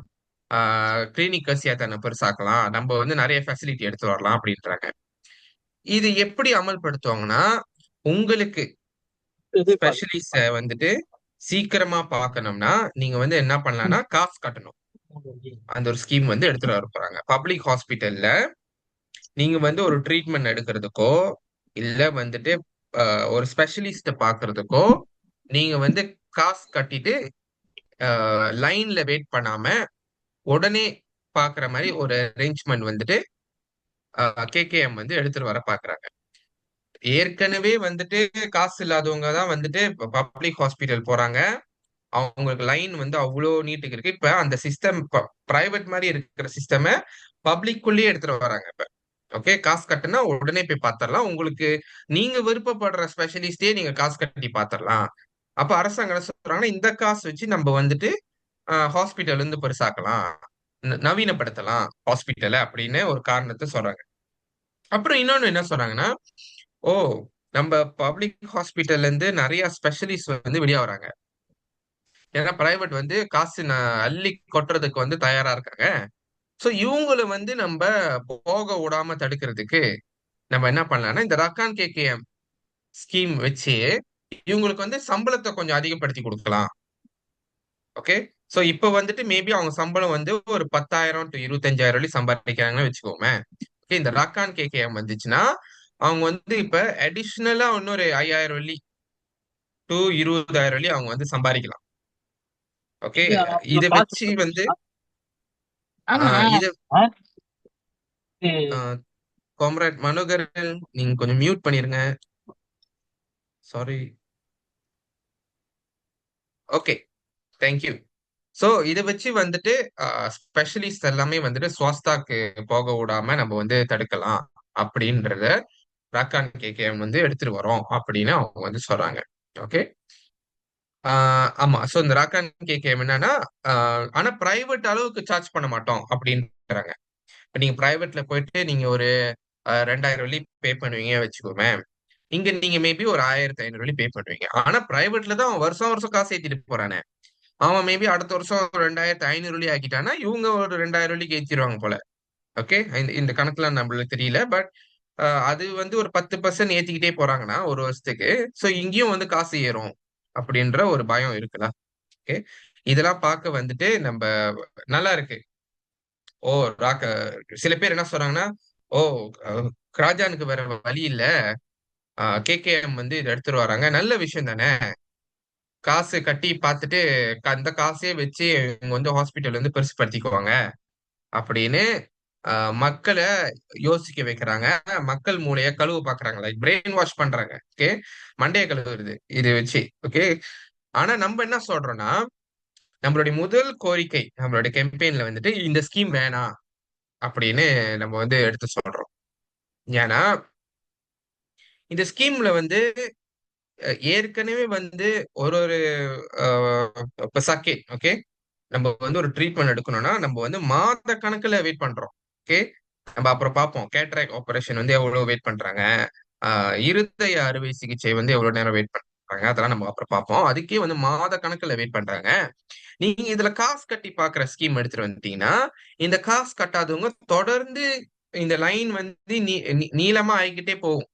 கிளினிக் கசியாத்தனை பெருசாக்கலாம். நம்ம வந்து நிறைய ஃபெசிலிட்டி எடுத்து வரலாம் அப்படின்றாங்க. இது எப்படி அமல்படுத்துவாங்கன்னா, உங்களுக்கு ஸ்பெஷலிஸ்ட வந்துட்டு சீக்கிரமா பார்க்கணும்னா, நீங்க வந்து என்ன பண்ணலாம்னா, காசு கட்டணும். அந்த ஒரு ஸ்கீம் வந்து எடுத்துட்டு வர போறாங்க. பப்ளிக் ஹாஸ்பிட்டல்ல நீங்க வந்து ஒரு ட்ரீட்மெண்ட் எடுக்கிறதுக்கோ, இல்ல வந்துட்டு ஒரு ஸ்பெஷலிஸ்ட்ட பார்க்கறதுக்கோ, நீங்க வந்து காசு கட்டிட்டு லைன்ல வெயிட் பண்ணாம, உடனே பார்க்குற மாரி ஒரு அரேஞ்ச்மென்ட் வந்துட்டு கேகேஎம் வந்து எடுத்துட்டு வர பார்க்குறாங்க. ஏற்கனவே வந்துட்டு காசு இல்லாதவங்க தான் வந்துட்டு பப்ளிக் ஹாஸ்பிட்டல் போறாங்க. அவங்களுக்கு லைன் வந்து அவ்ளோ நீட்டுக்கு இருக்கு. இப்ப அந்த சிஸ்டம் பிரைவேட் மாரி இருக்கிற சிஸ்டம பப்ளிக்குள்ளேயே எடுத்துட்டு வராங்க இப்ப. ஓகே. காசு கட்டுனா உடனே போய் பாத்துரலாம். உங்களுக்கு நீங்க விருப்பப்படுற ஸ்பெஷலிஸ்ட்டயே நீங்க காசு கட்டி பாத்துரலாம். அப்ப அரசாங்கம் என்ன சொல்றாங்கன்னா, இந்த காசு வச்சு நம்ம வந்துட்டு ஹாஸ்பிட்டல் வந்து பெருசாக்கலாம். நவீனப்படுத்தலாம் ஹாஸ்பிட்டல அப்படின்னு ஒரு காரணத்த சொல்றாங்க. அப்புறம் இன்னொன்னு என்ன சொல்றாங்கன்னா, ஓ! நம்ம பப்ளிக் ஹாஸ்பிட்டல்ல இருந்து நெறைய ஸ்பெஷலிஸ்ட் வந்து வெளிய வராங்க. ஏன்னா பிரைவேட் வந்து காசு அள்ளி கொட்டுறதுக்கு வந்து தயாரா இருக்காங்க. சோ இவங்கள வந்து நம்ப போக விடாம தடுக்கிறதுக்கு நம்ம என்ன பண்ணலாம்னா, இந்த ரக்கான் கேகேஎம் ஸ்கீம் வச்சு இவங்களுக்கு வந்து சம்பளத்த கொஞ்சம் அதிகப்படுத்தி குடுக்கலாம். ஓகே. சோ இப்ப வந்துட்டு மேபி அவங்க சம்பளம் வந்து ஒரு 10,000 டூ 25,000 வரை சம்பாதிக்கிறாங்கன்னு வச்சுக்கோமே. ஓகே. இந்த ரக்கான் கேகேஎம் வந்துச்சுன்னா, அவங்க வந்து இப்ப அடிஷனலா இன்னொரு 5,000 டூ 20,000 அவங்க வந்து சம்பாதிக்கலாம். ஓகே. இது அவங்க இத பார்த்து வச்சு வந்து ஆனா இத இது அ காம்ரேட் மனோகரன் நீங்க கொஞ்சம் மியூட் பண்ணிருங்க. Sorry. Okay. Thank you. So இத வச்சு வந்துட்டு ஸ்பெஷலிஸ்ட் எல்லாமே வந்துட்டு ஸ்வாஸ்தாக்கு போக விடாம நம்ம வந்து தடுக்கலாம் அப்படின்றத ராக்கான் கேகேஎம் வந்து எடுத்துட்டு வரோம் அப்படின்னு அவங்க வந்து சொல்றாங்க. ஓகே. ஆமா. சோ இந்த ராக்கான் கேகேஎம் என்னன்னா, ஆனா பிரைவேட் அளவுக்கு சார்ஜ் பண்ண மாட்டோம் அப்படின்றாங்க. இப்ப நீங்க பிரைவேட்ல போயிட்டு நீங்க ஒரு 2,000 பே பண்ணுவீங்க வச்சுக்கோமே. இங்க நீங்க மேபி ஒரு 1,500 பே பண்ணுவீங்க. ஆனா பிரைவேட்ல தான் அவன் வருஷம் வருஷம் காசு ஏத்திட்டு போறானே. அவன் மேபி அடுத்த வருஷம் 2,500 ஆக்கிட்டான்னா, இவங்க ஒரு 2,000 ஏத்திருவாங்க போல. ஓகே. இந்த இந்த கணக்குலாம் நம்மளுக்கு தெரியல. பட் அது வந்து ஒரு 10% ஏத்திக்கிட்டே போறாங்கன்னா, ஒரு வருஷத்துக்கு. சோ இங்கேயும் வந்து காசு ஏறும். அப்படின்ற ஒரு பயம் இருக்குல்ல. ஓகே. இதெல்லாம் பார்க்க வந்துட்டு நம்ப நல்லா இருக்கு. ஓ! ராக்க சில பேர் என்ன சொல்றாங்கன்னா, ஓ! அ ஷாஜகானுக்கு வேற வழி இல்ல. கேகேஎம் வந்து இத எடுத்துட்டு வராங்க. நல்ல விஷயம் தானே. காசு கட்டி பார்த்துட்டு, அந்த காசே வச்சு இவங்க வந்து ஹாஸ்பிட்டல் வந்து பெருசுபடுத்திக்குவாங்க. அப்படின்னு அ மக்கள யோசிக்க வைக்கிறாங்க. மக்கள் மூளைய கழுவ பார்க்குறாங்க. லைக் பிரெயின் வாஷ் பண்றாங்க. ஓகே. மண்டைய கழுவுறது. இது வச்சு. ஓகே. ஆனா நம்ப என்ன சொல்றோம்னா, நம்மளுடைய முதல் கோரிக்கை, நம்மளுடைய கேம்பெயின்ல வந்துட்டு இந்த ஸ்கீம் வேணாம் அப்படின்னு நம்ம வந்து எடுத்து சொல்றோம். ஏன்னா, இந்த ஸ்கீம்ல வந்து ஏற்கனவே வந்து ஒரு ஒரு அ இப்ப சர்க்கிட் ஓகே. நம்ம வந்து ஒரு ட்ரீட்மெண்ட் எடுக்கணும்னா, நம்ம வந்து மாத கணக்குல வெயிட் பண்றோம். ஓகே. நம்ம அப்புறம் பார்ப்போம். கேட்ராக்ட் ஆப்பரேஷன் வந்து எவ்வளவு வெயிட் பண்றாங்க. ஆ இருதய அறுவை சிகிச்சை வந்து எவ்வளவு நேரம் வெயிட் பண்றாங்க. அதெல்லாம் நம்ம அப்புறம் பார்ப்போம். அதுக்கே வந்து மாத கணக்குல வெயிட் பண்றாங்க. நீங்க இதுல காசு கட்டி பார்க்குற ஸ்கீம் எடுத்துட்டு வந்துட்டீங்கன்னா, இந்த காசு கட்டாதவங்க தொடர்ந்து இந்த லைன் வந்து நீளமா ஆயிக்கிட்டே போகும்.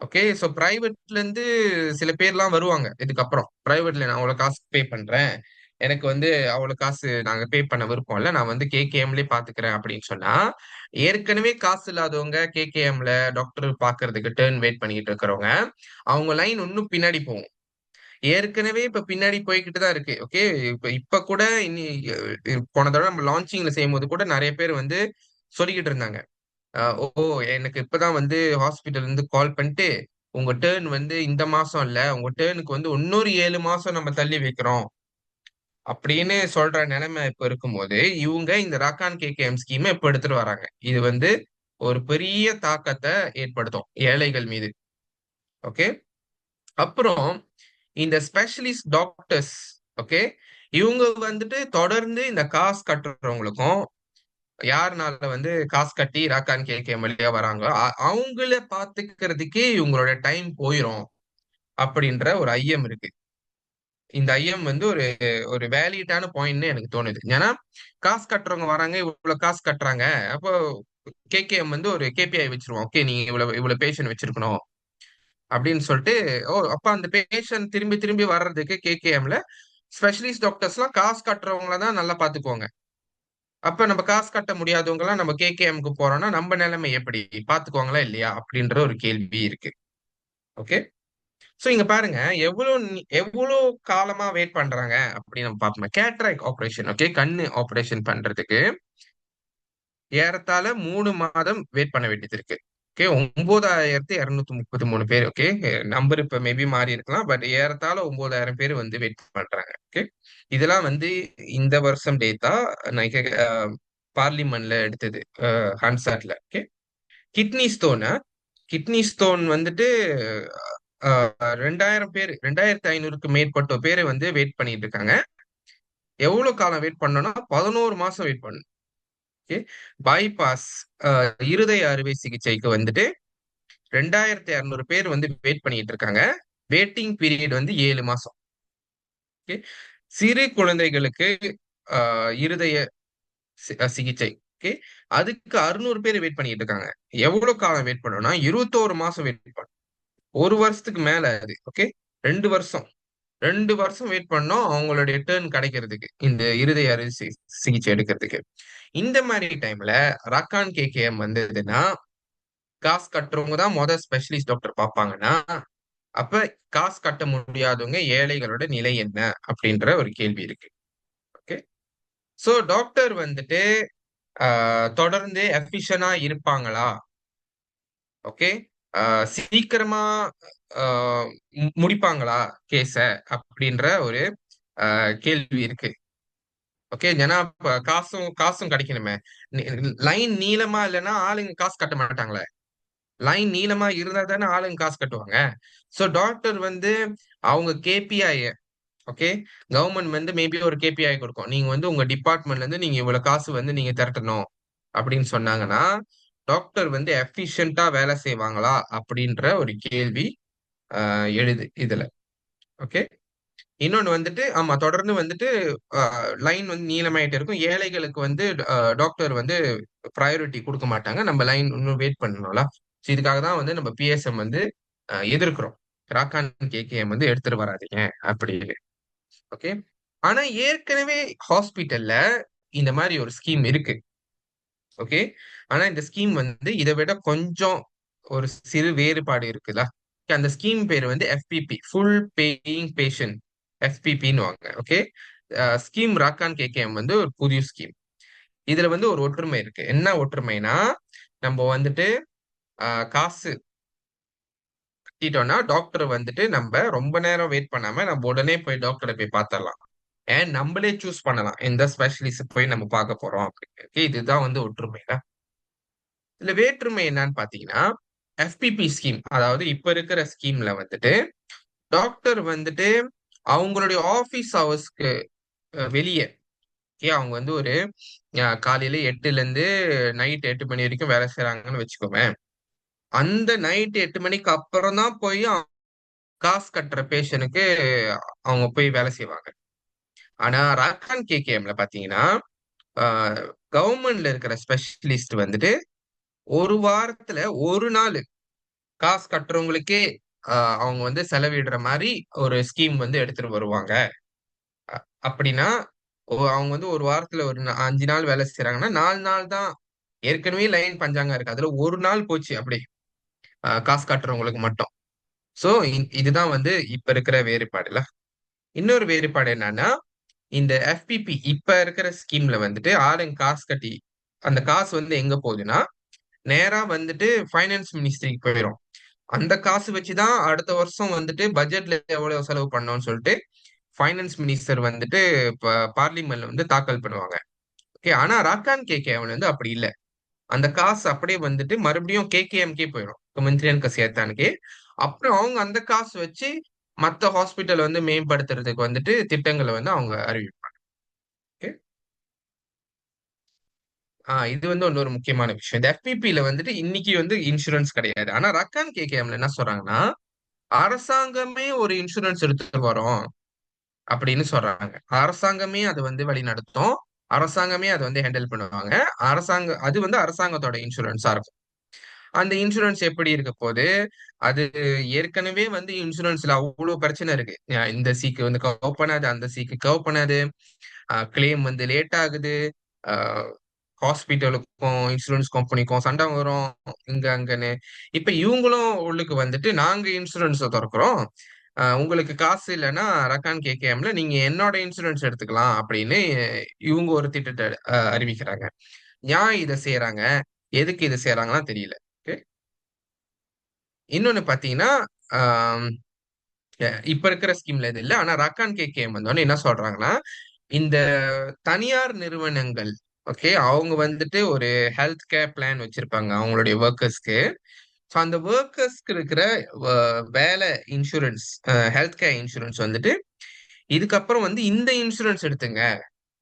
ஓகே. ஸோ பிரைவேட்ல இருந்து சில பேர்லாம் வருவாங்க. இதுக்கப்புறம் பிரைவேட்ல நான் அவ்வளவு காசு பே பண்றேன். எனக்கு வந்து அவ்வளவு காசு நாங்க பே பண்ண விருப்பம் இல்ல. நான் வந்து கேகேஎம்லயே பாத்துக்கிறேன் அப்படின்னு சொன்னா, ஏற்கனவே காசு இல்லாதவங்க கேகேஎம்ல டாக்டர் பாக்குறதுக்கு டர்ன் வெயிட் பண்ணிட்டு இருக்கிறவங்க, அவங்க லைன் இன்னும் பின்னாடி போகும். ஏற்கனவே இப்ப பின்னாடி போய்க்கிட்டு தான் இருக்கு. ஓகே. இப்ப கூட போன தடவை நம்ம லான்ச்சிங்ல செய்யும்போது கூட நெறைய பேர் வந்து சொல்லிக்கிட்டு இருந்தாங்க. ஓ! எனக்கு இப்பதான் வந்து ஹாஸ்பிடல்ல இருந்து கால் பண்ணிட்டு, உங்க டர்ன் வந்து இந்த மாசம் இல்ல. உங்க டர்னுக்கு வந்து இன்னொரு 7 மாசம் நம்ம தள்ளி வைக்கிறோம். அப்படின்னு சொல்ற நிலைமை இப்ப இருக்கும்போது, இவுங்க இந்த ராக்கான் கேகேஎம் ஸ்கீம இப்ப எடுத்துட்டு வராங்க. இது வந்து ஒரு பெரிய தாக்கத்த ஏற்படுத்தும் ஏழைகள் மீது. ஓகே. அப்புறம் இந்த ஸ்பெஷலிஸ்ட் டாக்டர்ஸ், ஓகே. இவுங்க வந்துட்டு தொடர்ந்து இந்த காசு கட்டுறவங்களுக்கும், யாருனால வந்து காசு கட்டி ராக்கான் கேகேஎம் வழியா வராங்களோ, அவங்கள பாத்துக்கிறதுக்கே இவங்களோட டைம் போயிரும். அப்படின்ற ஒரு ஐயம் இருக்கு. இந்த ஐயம் வந்து ஒரு ஒரு வேலிடான பாயிண்ட்னு எனக்கு தோணுது. ஏன்னா, காசு கட்டுறவங்க வராங்க, இவ்வளவு காசு கட்டுறாங்க. அப்போ கேகேஎம் வந்து ஒரு கேபிஐ வச்சிருவோம். ஓகே, நீங்க இவ்வளவு இவ்வளவு பேஷண்ட் வச்சிருக்கணும் அப்படின்னு சொல்லிட்டு, அப்ப அந்த பேஷண்ட் திரும்பி திரும்பி வர்றதுக்கு கேகேஎம்ல ஸ்பெஷலிஸ்ட் டாக்டர்ஸ்லாம் காசு கட்டுறவங்கள தான் நல்லா பாத்துக்குவாங்க. அப்ப நம்ம காசு கட்ட முடியாதவங்க எல்லாம் நம்ம கேகேஎம்க்கு போறோம்னா நம்ம நிலைமை எப்படி பாத்துக்குவாங்களா இல்லையா அப்படின்ற ஒரு கேள்வி இருக்கு. ஓகே. சோ இங்க பாருங்க, எவ்வளவு காலமா வெயிட் பண்றாங்க அப்படின்னு நம்ம பார்ப்போம். கேட்ராக்ட் ஆபரேஷன், ஓகே, கண்ணு ஆபரேஷன் பண்றதுக்கு ஏறத்தாழ 3 மாதம் வெயிட் பண்ண வேண்டியது இருக்கு. ஓகே. 9233 பேர். ஓகே. நம்பர் இப்ப மேபி மாறி இருக்கலாம். பட் ஏறத்தாழ 9000 பேர் வந்து வெயிட் பண்றாங்க. ஓகே. இதெல்லாம் வந்து இந்த வருஷம் டேட்டா பார்லிமெண்ட்ல எடுத்தது, ஹன்சாட்ல. Okay. Kidney stone kidney stone வந்துட்டு 2000 பேர், 2500க்கு மேற்பட்ட பேரை வந்து வெயிட் பண்ணிட்டு இருக்காங்க. எவ்வளவு காலம் வெயிட் பண்ணணும்னா 11 மாசம் வெயிட் பண்ணணும். ஓகே. பைபாஸ், இருதய அறுவை சிகிச்சைக்கு வந்துட்டு 2200 பேர் வந்து வெயிட் பண்ணிட்டு இருக்காங்க. வெயிட்டிங் பீரியட் வந்து 7 மாசம். ஓகே. சிறு குழந்தைகளுக்கு இருதய சிகிச்சை, ஓகே, அதுக்கு 600 பேர் வெயிட் பண்ணிட்டு இருக்காங்க. எவ்வளவு காலம் வெயிட் பண்ணணும்னா 21 மாசம் வெயிட் பண்ணணும். ஒரு வருஷத்துக்கு மேல அது. ஓகே. 2 வருஷம் 2 வருஷம் வெயிட் பண்ணோம் அவங்களுடைய டேர்ன் கிடைக்கிறதுக்கு, இந்த இருதய அறுவை சிகிச்சை எடுக்கிறதுக்கு. இந்த மாதிரி டைம்ல ராக்கான் கேகேஎம் வந்ததுன்னா, காசு கட்டுறவங்க தான் ஸ்பெஷலிஸ்ட் டாக்டர் பார்ப்பாங்கன்னா, அப்ப காசு கட்ட முடியாதவங்க ஏழைகளோட நிலை என்ன அப்படின்ற ஒரு கேள்வி இருக்கு. ஓகே. சோ டாக்டர் வந்துட்டு தொடர்ந்து எஃபிஷியனா இருப்பாங்களா? ஓகே. சீக்கிரமா முடிப்பாங்களா கேஸ அப்படின்ற ஒரு கேள்வி இருக்கு. ஓகே. ஏன்னா காசும் காசும் கிடைக்கணுமே. லைன் நீளமா இல்லைன்னா ஆளுங்க காசு கட்ட மாட்டாங்களே. லைன் நீளமா இருந்தா தானே ஆளுங்க காசு கட்டுவாங்க. சோ டாக்டர் வந்து அவங்க கேபிஐ, ஓகே, கவர்மெண்ட் வந்து மேபி ஒரு கேபிஐ கொடுக்கும். நீங்க வந்து உங்க டிபார்ட்மெண்ட்ல இருந்து நீங்க இவ்வளவு காசு வந்து நீங்க திரட்டணும் அப்படின்னு சொன்னாங்கன்னா, டாக்டர் வந்து எஃபிஷியன்ட்டா வேலை செய்வாங்களா அப்படின்ற ஒரு கேள்வி எழுது இதுல. ஓகே. இன்னொன்னு வந்துட்டு, ஆமா, தொடர்ந்து வந்துட்டு லைன் வந்து நீளமாயிட்டே இருக்கும். ஏழைகளுக்கு வந்து டாக்டர் வந்து ப்ரையாரிட்டி கொடுக்க மாட்டாங்க. நம்ம லைன் இன்னும் வெயிட் பண்ணணும்ல. ஸோ இதுக்காக தான் வந்து நம்ம பிஎஸ்எம் வந்து எதிர்க்கிறோம். ராக்கான் கேகேஎம் வந்து எடுத்துட்டு வராதீங்க அப்படின்னு. ஓகே. ஆனா ஏற்கனவே ஹாஸ்பிட்டல்ல இந்த மாதிரி ஒரு ஸ்கீம் இருக்கு. ஓகே. ஆனா இந்த ஸ்கீம் வந்து இதை விட கொஞ்சம் ஒரு சிறு வேறுபாடு இருக்குல்ல. அந்த ஸ்கீம் பேர் வந்து எஃபிபி, ஃபுல் பேயிங் பேஷண்ட், எஃபிபின்னு வாங்க. ஓகே. ஸ்கீம் ராக்கான் கேகேஎம் வந்து ஒரு புதிய ஸ்கீம். இதுல வந்து ஒரு ஒற்றுமை இருக்கு. என்ன ஒற்றுமைனா, நம்ம வந்துட்டு காசு கட்டிட்டோம்னா டாக்டர் வந்துட்டு நம்ம ரொம்ப நேரம் வெயிட் பண்ணாம நம்ம உடனே போய் டாக்டரை போய் பார்த்தரலாம். ஏன் நம்மளே சூஸ் பண்ணலாம் எந்த ஸ்பெஷலிஸ்ட் போய் நம்ம பார்க்க போறோம் அப்படின்னு. Okay, இதுதான் வந்து ஒற்றுமைல. இதுல வேற்றுமை என்னன்னு பாத்தீங்கன்னா, எஃபிபி ஸ்கீம், அதாவது இப்ப இருக்கிற ஸ்கீம்ல வந்துட்டு டாக்டர் வந்துட்டு அவங்களுடைய ஆபீஸ் ஹவர்ஸ்க்கு வெளியே, அவங்க வந்து ஒரு காலையில 8ல இருந்து நைட் 8 மணி வரைக்கும் வேலை செய்யறாங்கன்னு வச்சுக்கோங்க. அந்த நைட் 8 மணிக்கு அப்புறம் தான் போய் காசு கட்டுற பேஷனுக்கு அவங்க போய் வேலை செய்வாங்க. ஆனா ராக்கான் கேகேஎம்ல பாத்தீங்கன்னா, கவர்மெண்ட்ல இருக்கிற ஸ்பெஷலிஸ்ட் வந்துட்டு ஒரு வாரத்துல ஒரு நாள் காசு கட்டுறவங்களுக்கே அவங்க வந்து செலவிடுற மாதிரி ஒரு ஸ்கீம் வந்து எடுத்துட்டு வருவாங்க. அப்படின்னா அவங்க வந்து ஒரு வாரத்துல ஒரு 5 நாள் வேலை செய்யறாங்கன்னா 4 நாள் தான் ஏற்கனவே லைன் பஞ்சாங்க இருக்கு. அதுல ஒரு நாள் போச்சு அப்படி காசு கட்டுறவங்களுக்கு மட்டும். சோ இதுதான் வந்து இப்ப இருக்கிற வேறுபாடுல. இன்னொரு வேறுபாடு என்னன்னா, இந்த எஃபிபி இப்ப இருக்கிற ஸ்கீம்ல வந்துட்டு ஆளுங்க காசு கட்டி அந்த காசு வந்து எங்க போகுதுன்னா நேரா வந்துட்டு ஃபைனான்ஸ் மினிஸ்ட்ரிக்கு போயிடும். அந்த காசு வச்சுதான் அடுத்த வருஷம் வந்துட்டு பட்ஜெட்ல எவ்வளவு செலவு பண்ணோம்னு சொல்லிட்டு ஃபைனான்ஸ் மினிஸ்டர் வந்துட்டு பார்லிமெண்ட்ல வந்து தாக்கல் பண்ணுவாங்க. ஓகே, ஆனா ராக்கான் கேகேஎம் வந்து அப்படி இல்ல. அந்த காசு அப்படியே வந்துட்டு மறுபடியும் கேகேஎம்கே போயிடும், கமெண்ட்ரியன் கசியத்தானுக்கே. அப்புறம் அவங்க அந்த காசு வச்சு மத்த ஹாஸ்பிட்டல் வந்து மேம்படுத்துறதுக்கு வந்துட்டு திட்டங்களை வந்து அவங்க அறிவிப்பாங்க. ஓகே, இது வந்து இன்னொரு முக்கியமான விஷயம். இந்த எஃபிபில வந்துட்டு இன்னைக்கு வந்து இன்சூரன்ஸ் கிடையாது. ஆனா ரக்கான் கேகேஎம்ல என்ன சொல்றாங்கன்னா, அரசாங்கமே ஒரு இன்சூரன்ஸ் எடுத்துட்டு வரோம் அப்படின்னு சொல்றாங்க. அரசாங்கமே அது வந்து வழி நடத்தும். அரசாங்கமே அதை வந்து ஹேண்டில் பண்ணுவாங்க. அது வந்து அரசாங்கத்தோட இன்சூரன்ஸா இருக்கும். அந்த இன்சூரன்ஸ் எப்படி இருக்க போது? அது ஏற்கனவே வந்து இன்சூரன்ஸ்ல அவ்வளவு பிரச்சனை இருக்கு. இந்த சீக்கு வந்து கவ் பண்ணாது, அந்த சீக்கு கவ் பண்ணாது. கிளைம் வந்து லேட் ஆகுது. ஹாஸ்பிட்டலுக்கும் இன்சூரன்ஸ் கம்பெனிக்கும் சண்டை வரும் இங்க அங்கன்னு. இப்ப இவங்களும் உள்ளுக்கு வந்துட்டு நாங்க இன்சூரன்ஸ் திறக்கிறோம், உங்களுக்கு காசு இல்லைன்னா ரக்கான் கேகேஎம்ல நீங்க என்னோட இன்சூரன்ஸ் எடுத்துக்கலாம் அப்படின்னு இவங்க ஒரு திட்டத்தை அறிவிக்கிறாங்க. ஏன் இதை செய்யறாங்க, எதுக்கு இதை செய்யறாங்கன்னா தெரியல. Okay? இன்னொன்னு பாத்தீங்கன்னா, ஆம், இப்ப இருக்கிற ஸ்கீம்ல இது இல்ல. ஆனா ரக்கான் கேகேஎம் வந்தோடனே என்ன சொல்றாங்கன்னா, இந்த தனியார் நிறுவனங்கள், ஓகே, அவங்க வந்துட்டு ஒரு ஹெல்த் கேர் பிளான் வச்சிருப்பாங்க அவங்களுடைய ஒர்க்கர்ஸ்க்கு. ஸோ அந்த ஒர்க்கர்ஸ்க்கு இருக்கிற வேலை இன்சூரன்ஸ், ஹெல்த் கேர் இன்சூரன்ஸ் வந்துட்டு இதுக்கப்புறம் வந்து இந்த இன்சூரன்ஸ் எடுத்துங்க,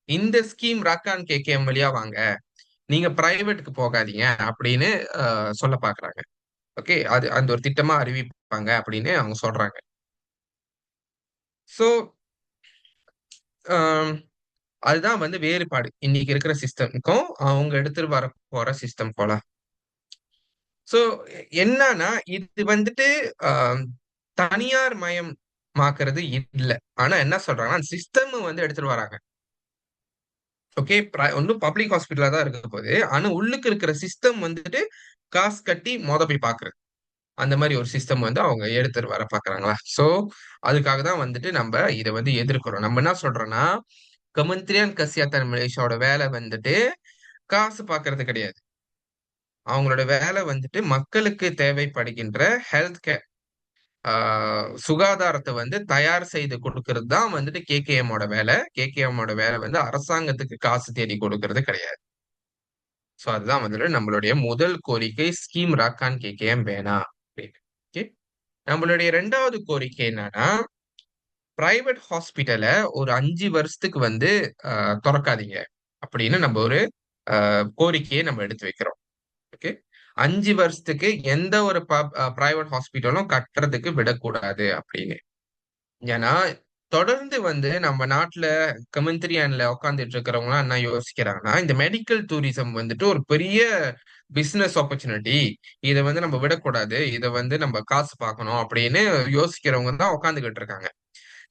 இந்த ஸ்கீம் ராக்கான் கேகேஎம் வழியா வாங்க, நீங்க பிரைவேட்டுக்கு போகாதீங்க அப்படின்னு சொல்ல பாக்குறாங்க. ஓகே, அது அந்த ஒரு திட்டமா அறிவிப்பாங்க அப்படின்னு அவங்க சொல்றாங்க. ஸோ அதுதான் வந்து வேறுபாடு இன்னைக்கு இருக்கிற சிஸ்டம்க்கும் அவங்க எடுத்துட்டு வர போற சிஸ்டம் போல. சோ என்னன்னா இது வந்துட்டு ஆஹ், தனியார் மயமாக்குறது இல்ல. ஆனா என்ன சொல்றாங்கன்னா சிஸ்டம் வந்து எடுத்துட்டு வராங்க. ஓகே, ஒன்னும் பப்ளிக் ஹாஸ்பிட்டலா தான் இருக்க போகுது. ஆனா உள்ளுக்கு இருக்கிற சிஸ்டம் வந்துட்டு காசு கட்டி போய் பாக்குறது. அந்த மாதிரி ஒரு சிஸ்டம் வந்து அவங்க எடுத்துட்டு வர பாக்குறாங்களா. சோ அதுக்காக தான் வந்துட்டு நம்ம இதை வந்து எதிர்க்கிறோம். நம்ம என்ன சொல்றோம்னா, கமெண்ட்ரியன் கசியாத்தன் மலேசியாவோட வேலை வந்துட்டு காசு பாக்குறது கிடையாது. அவங்களோட வேலை வந்துட்டு மக்களுக்கு தேவைப்படுகின்ற ஹெல்த் கேர், சுகாதாரத்தை வந்து தயார் செய்து கொடுக்கறது தான் வந்துட்டு கேகேஎம்மோட வேலை. கேகேஎம்மோட வேலை வந்து அரசாங்கத்துக்கு காசு தேடி கொடுக்கறது கிடையாது. சோ அதுதான் வந்துட்டு நம்மளுடைய முதல் கோரிக்கை, ஸ்கீம் ராக்கான் கேகேஎம் வேணாம் அப்படின்னு. Okay? நம்மளுடைய இரண்டாவது கோரிக்கை என்னன்னா, பிரைவேட் ஹாஸ்பிட்டலை ஒரு 5 வருஷத்துக்கு வந்து திறக்காதீங்க அப்படின்னு நம்ம ஒரு கோரிக்கையை நம்ம எடுத்து வைக்கிறோம். ஓகே, 5 வருஷத்துக்கு எந்த ஒரு பிரைவேட் ஹாஸ்பிட்டலும் கட்டுறதுக்கு விடக்கூடாது அப்படின்னு. ஏன்னா தொடர்ந்து வந்து நம்ம நாட்டுல கமெண்ட்ரியான்ல உட்காந்துட்டு இருக்கிறவங்க என்ன யோசிக்கிறாங்கன்னா, இந்த மெடிக்கல் டூரிசம் வந்துட்டு ஒரு பெரிய பிசினஸ் ஆப்பர்ச்சுனிட்டி, இதை வந்து நம்ம விடக்கூடாது, இதை வந்து நம்ம காசு பார்க்கணும் அப்படின்னு யோசிக்கிறவங்க தான் உட்காந்துக்கிட்டு இருக்காங்க.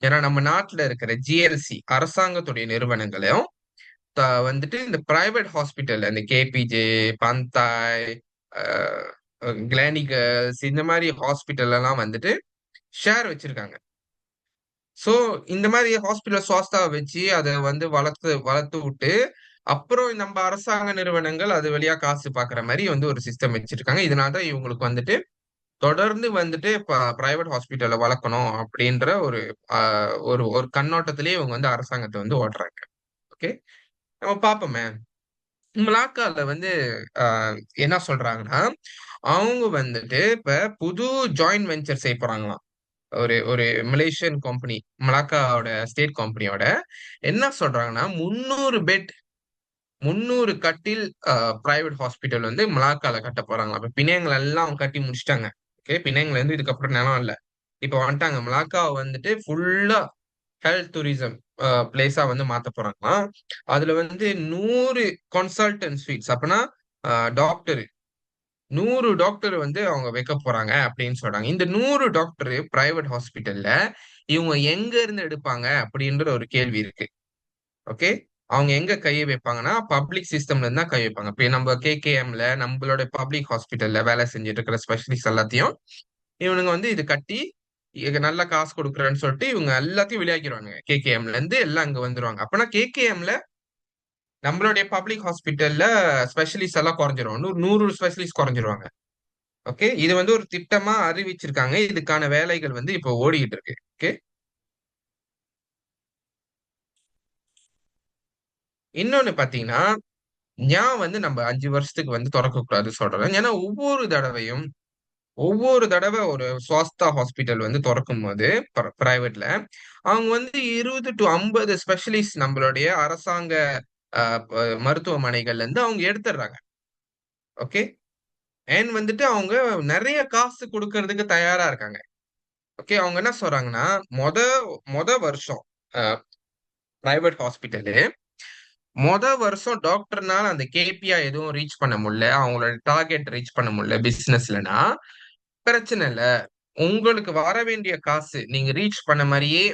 ஏன்னா நம்ம நாட்டுல இருக்கிற ஜிஎல்சி அரசாங்கத்துடைய நிறுவனங்களையும் வந்துட்டு இந்த பிரைவேட் ஹாஸ்பிட்டல், இந்த கேபிஜே, பந்தாய், கிளானிகல்ஸ், இந்த மாதிரி ஹாஸ்பிட்டல் எல்லாம் வந்துட்டு ஷேர் வச்சிருக்காங்க. சோ இந்த மாதிரி ஹாஸ்பிட்டல் சுவாஸ்தா வச்சு அதை வந்து வளர்த்து வளர்த்து விட்டு அப்புறம் நம்ம அரசாங்க நிறுவனங்கள் அது வழியா காசு பாக்குற மாதிரி வந்து ஒரு சிஸ்டம் வச்சிருக்காங்க. இதனாலதான் இவங்களுக்கு வந்துட்டு தொடர்ந்து வந்துட்டு பிரைவேட் ஹாஸ்பிட்டலை வளர்க்கணும் அப்படின்ற ஒரு ஒரு ஒரு கண்ணோட்டத்திலேயே இவங்க வந்து அரசாங்கத்தை வந்து ஓட்டுறாங்க. ஓகே, நம்ம பார்ப்போமே. மலாக்கால வந்து என்ன சொல்றாங்கன்னா, அவங்க வந்துட்டு இப்ப புது ஜாயிண்ட் வெஞ்சர் செய்ய போறாங்களாம். ஒரு ஒரு மலேசியன் கம்பெனி, மலாக்காவோட ஸ்டேட் கம்பெனியோட என்ன சொல்றாங்கன்னா, 300 பெட், 300 கட்டில் பிரைவேட் ஹாஸ்பிட்டல் வந்து மலாக்கால கட்ட போறாங்களாம். இப்ப பிணையங்கள் எல்லாம் அவங்க கட்டி முடிச்சிட்டாங்க. ஓகே, பிணையங்கள் இருந்து இதுக்கப்புறம் நிலம் இல்ல. இப்ப வந்துட்டாங்க. மலாக்காவை வந்துட்டு ஃபுல்லா ஹெல்த் டூரிசம் பிளேஸா வந்து மாத்த போறாங்களாம். அதுல வந்து 100 கன்சல்டன்ட் ஸ்வீட்ஸ், அப்படின்னா டாக்டர் 100 டாக்டர் வந்து அவங்க வைக்க போறாங்க அப்படின்னு சொல்றாங்க. இந்த 100 டாக்டர் பிரைவேட் ஹாஸ்பிட்டல்ல இவங்க எங்க இருந்து எடுப்பாங்க அப்படின்ற ஒரு கேள்வி இருக்கு. ஓகே, அவங்க எங்க கை வைப்பாங்கன்னா பப்ளிக் சிஸ்டம்ல இருந்தா கை வைப்பாங்க. இப்ப நம்ம கேகேஎம்ல நம்மளோட பப்ளிக் ஹாஸ்பிட்டல்ல வேலை செஞ்சுட்டு இருக்கிற ஸ்பெஷலிஸ்ட் எல்லாத்தையும் இவனுங்க வந்து இது கட்டி நல்ல காசு கொடுக்குறேன்னு சொல்லிட்டு இவங்க எல்லாத்தையும் வெளியாக்கிடுவாங்க. கேகேஎம்ல இருந்து எல்லாம் அங்க வந்துருவாங்க. அப்பனா கேகேஎம்ல நம்மளுடைய பப்ளிக் ஹாஸ்பிட்டல்ல ஸ்பெஷலிஸ்ட் எல்லாம் குறைஞ்சிரும். 100 ஸ்பெஷலிஸ்ட் குறைஞ்சிருவாங்க. ஓகே, இது வந்து ஒரு திட்டமா அறிவிச்சிருக்காங்க. இதுக்கான வேலைகள் வந்து இப்போ ஓடிக்கிட்டு இருக்கு. ஓகே, இன்னொன்னு பாத்தீங்கன்னா ஏன் வந்து நம்ம 5 வருஷத்துக்கு வந்து திறக்க கூடாது சொல்றேன். ஏன்னா ஒவ்வொரு தடவை ஒரு சுவாஸ்தா ஹாஸ்பிட்டல் வந்து திறக்கும் போது பிரைவேட்ல அவங்க வந்து 20 to 50 ஸ்பெஷலிஸ்ட் நம்மளுடைய அரசாங்க மருத்துவமனைகள்ல இருந்து அவங்க எடுத்துடுறாங்க. ஓகே, ஏன் வந்துட்டு அவங்க நிறைய காசு கொடுக்கறதுக்கு தயாரா இருக்காங்க. ஓகே, அவங்க என்ன சொல்றாங்கன்னா மொத மொத வருஷம் பிரைவேட் ஹாஸ்பிட்டலு வருஷம் டாக்டர்னால அந்த கேபிஐ எதுவும் ரீச் பண்ண முடியல, அவங்களோட டார்கெட் ரீச் பண்ண முடியல பிசினஸ்லனா பிரச்சனை இல்ல. உங்களுக்கு வர வேண்டிய காசு நீங்க ரீச் பண்ண மாதிரியே,